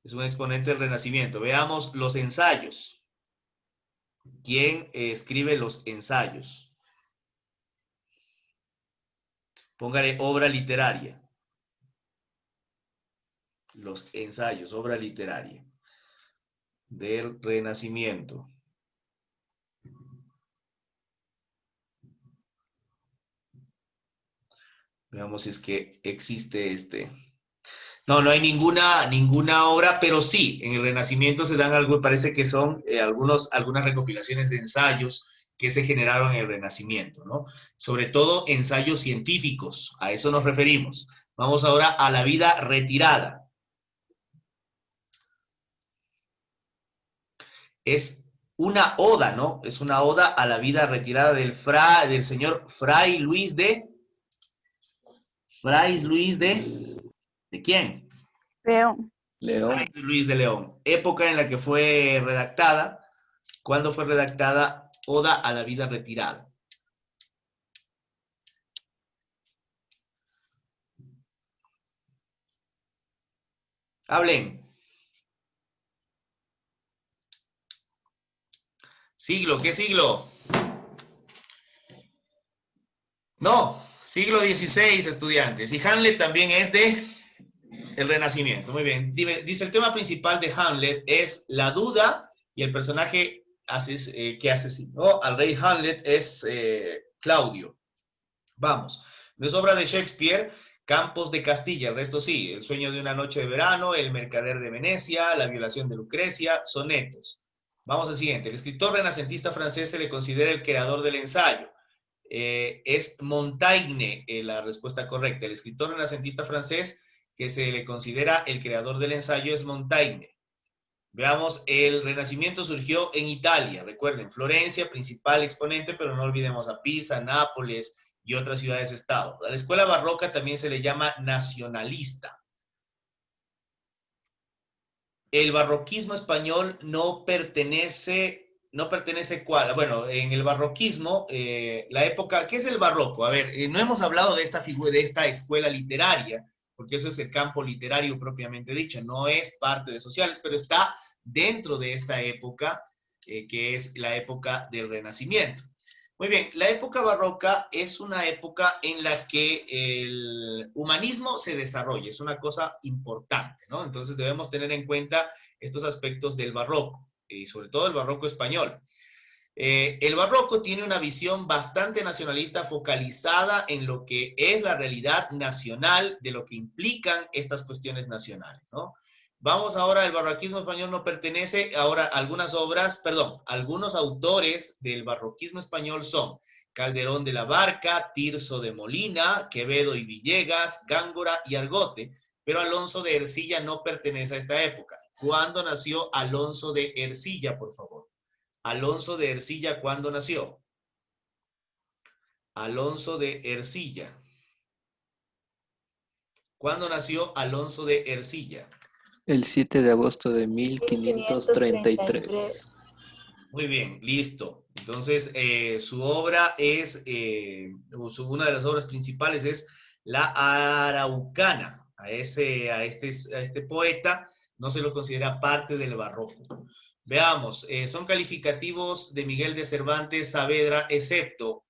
Es un exponente del Renacimiento. Veamos los ensayos. ¿Quién escribe los ensayos? Póngale obra literaria. Los ensayos, obra literaria del Renacimiento. Veamos si es que existe este. No, no hay ninguna obra, pero sí, en el Renacimiento se dan algo, parece que son algunas recopilaciones de ensayos que se generaron en el Renacimiento, ¿no? Sobre todo ensayos científicos, a eso nos referimos. Vamos ahora a la vida retirada. Es una oda, ¿no? Es una oda a la vida retirada del señor Fray Luis de... ¿De quién? León. León. Ay, Luis de León. Época en la que fue redactada. ¿Cuándo fue redactada Oda a la vida retirada? Hablen. ¿Siglo? ¿Qué siglo? No, siglo XVI, estudiantes. Y Hamlet también es de el Renacimiento. Muy bien. Dice, el tema principal de Hamlet es la duda y el personaje que asesinó al rey Hamlet es Claudio. Vamos. No es obra de Shakespeare, Campos de Castilla, el resto sí. El sueño de una noche de verano, El mercader de Venecia, La violación de Lucrecia, sonetos. Vamos al siguiente. El escritor renacentista francés se le considera el creador del ensayo. Es Montaigne la respuesta correcta. El escritor renacentista francés que se le considera el creador del ensayo es Montaigne. Veamos, el Renacimiento surgió en Italia, recuerden, Florencia, principal exponente, pero no olvidemos a Pisa, Nápoles y otras ciudades-estado. A la escuela barroca también se le llama nacionalista. El barroquismo español no pertenece ¿cuál? Bueno, en el barroquismo, la época, ¿qué es el barroco? A ver, no hemos hablado de esta figura, de esta escuela literaria, porque eso es el campo literario propiamente dicho, no es parte de sociales, pero está dentro de esta época, que es la época del Renacimiento. Muy bien, la época barroca es una época en la que el humanismo se desarrolla, es una cosa importante, ¿no? Entonces debemos tener en cuenta estos aspectos del barroco, y sobre todo el barroco español. El barroco tiene una visión bastante nacionalista focalizada en lo que es la realidad nacional de lo que implican estas cuestiones nacionales, ¿no? Vamos ahora, el barroquismo español no pertenece, ahora algunos autores del barroquismo español son Calderón de la Barca, Tirso de Molina, Quevedo y Villegas, Gángora y Argote, pero Alonso de Ercilla no pertenece a esta época. ¿Cuándo nació Alonso de Ercilla, por favor? Alonso de Ercilla, ¿cuándo nació? Alonso de Ercilla. ¿Cuándo nació Alonso de Ercilla? El 7 de agosto de 1533. Muy bien, listo. Entonces, su obra es, una de las obras principales es La Araucana. A este poeta no se lo considera parte del barroco. Veamos, son calificativos de Miguel de Cervantes Saavedra, excepto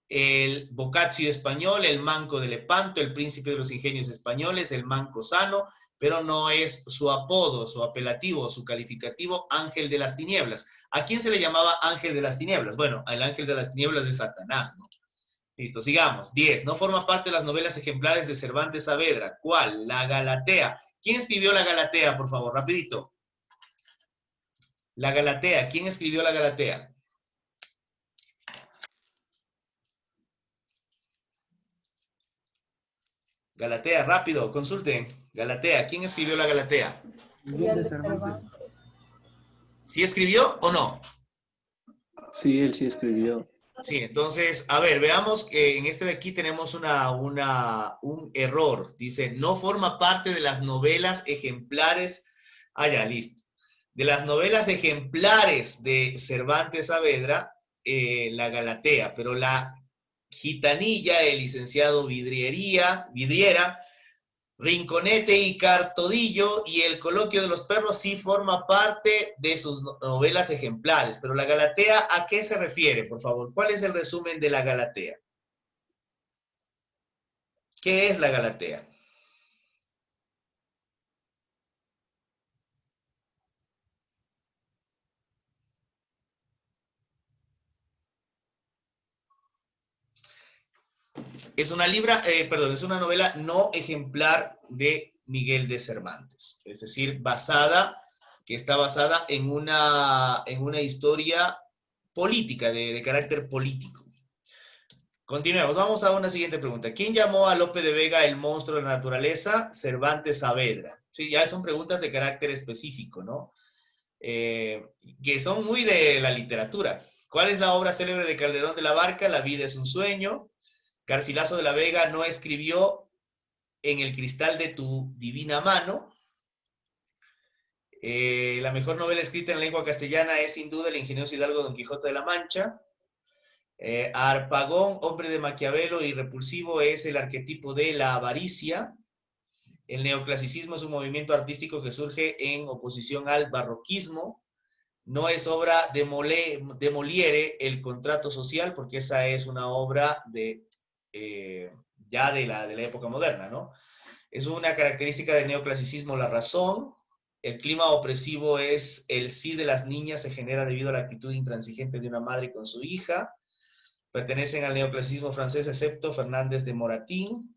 el Boccaccio español, el Manco de Lepanto, el Príncipe de los Ingenios españoles, el Manco Sano, pero no es su apodo, su apelativo, su calificativo, Ángel de las Tinieblas. ¿A quién se le llamaba Ángel de las Tinieblas? Bueno, el Ángel de las Tinieblas de Satanás, ¿no? Listo, sigamos. 10. No forma parte de las novelas ejemplares de Cervantes Saavedra. ¿Cuál? La Galatea. ¿Quién escribió la Galatea, por favor? Rapidito. La Galatea. ¿Quién escribió la Galatea? Galatea, rápido, consulten. Galatea, ¿quién escribió la Galatea? Miguel de Cervantes. ¿Sí escribió o no? Sí, él sí escribió. Sí, entonces, a ver, veamos que en este de aquí tenemos un error. Dice, no forma parte de las novelas ejemplares. Ah, ya, listo. De las novelas ejemplares de Cervantes Saavedra, la Galatea, pero la Gitanilla, el licenciado Vidriera, Rinconete y Cartodillo y el Coloquio de los Perros sí forma parte de sus novelas ejemplares, pero la Galatea, ¿a qué se refiere, por favor? ¿Cuál es el resumen de la Galatea? ¿Qué es la Galatea? Es una es una novela no ejemplar de Miguel de Cervantes, es decir, está basada en una historia política, de carácter político. Continuemos, vamos a una siguiente pregunta. ¿Quién llamó a Lope de Vega el monstruo de la naturaleza? Cervantes Saavedra. Sí, ya son preguntas de carácter específico, ¿no? Que son muy de la literatura. ¿Cuál es la obra célebre de Calderón de la Barca? La vida es un sueño. Garcilaso de la Vega no escribió En el cristal de tu divina mano. La mejor novela escrita en lengua castellana es sin duda El ingenioso Hidalgo Don Quijote de la Mancha. Harpagón, hombre de Maquiavelo y repulsivo, es el arquetipo de la avaricia. El neoclasicismo es un movimiento artístico que surge en oposición al barroquismo. No es obra de Molière El contrato social, porque esa es una obra ya de la época moderna, ¿no? Es una característica del neoclasicismo la razón. El clima opresivo es el sí de las niñas se genera debido a la actitud intransigente de una madre con su hija. Pertenecen al neoclasicismo francés, excepto Fernández de Moratín,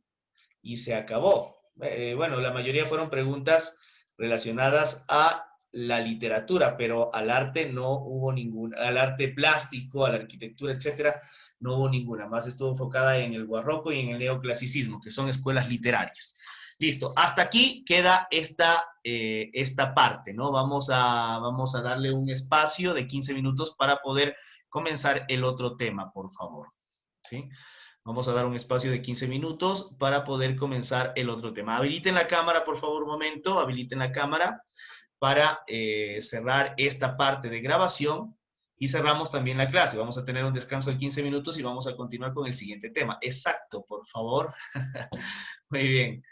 y se acabó. Bueno, la mayoría fueron preguntas relacionadas a la literatura, pero al arte no hubo ninguna, al arte plástico, a la arquitectura, etcétera, no hubo ninguna. Más estuvo enfocada en el barroco y en el neoclasicismo, que son escuelas literarias. Listo, hasta aquí queda esta parte, ¿no? Vamos a darle un espacio de 15 minutos para poder comenzar el otro tema, por favor. ¿Sí? Vamos a dar un espacio de 15 minutos para poder comenzar el otro tema. Habiliten la cámara, por favor, un momento. Habiliten la cámara para cerrar esta parte de grabación y cerramos también la clase. Vamos a tener un descanso de 15 minutos y vamos a continuar con el siguiente tema. Exacto, por favor. Muy bien.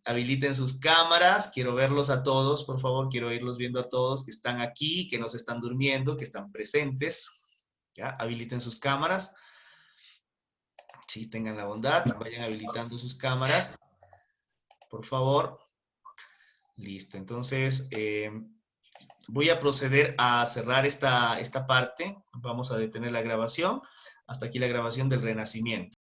Habiliten sus cámaras, quiero verlos a todos, por favor, quiero irlos viendo a todos que están aquí, que no se están durmiendo, que están presentes. ¿Ya? Habiliten sus cámaras. Sí, tengan la bondad, vayan habilitando sus cámaras, por favor. Listo, entonces voy a proceder a cerrar esta parte. Vamos a detener la grabación. Hasta aquí la grabación del Renacimiento.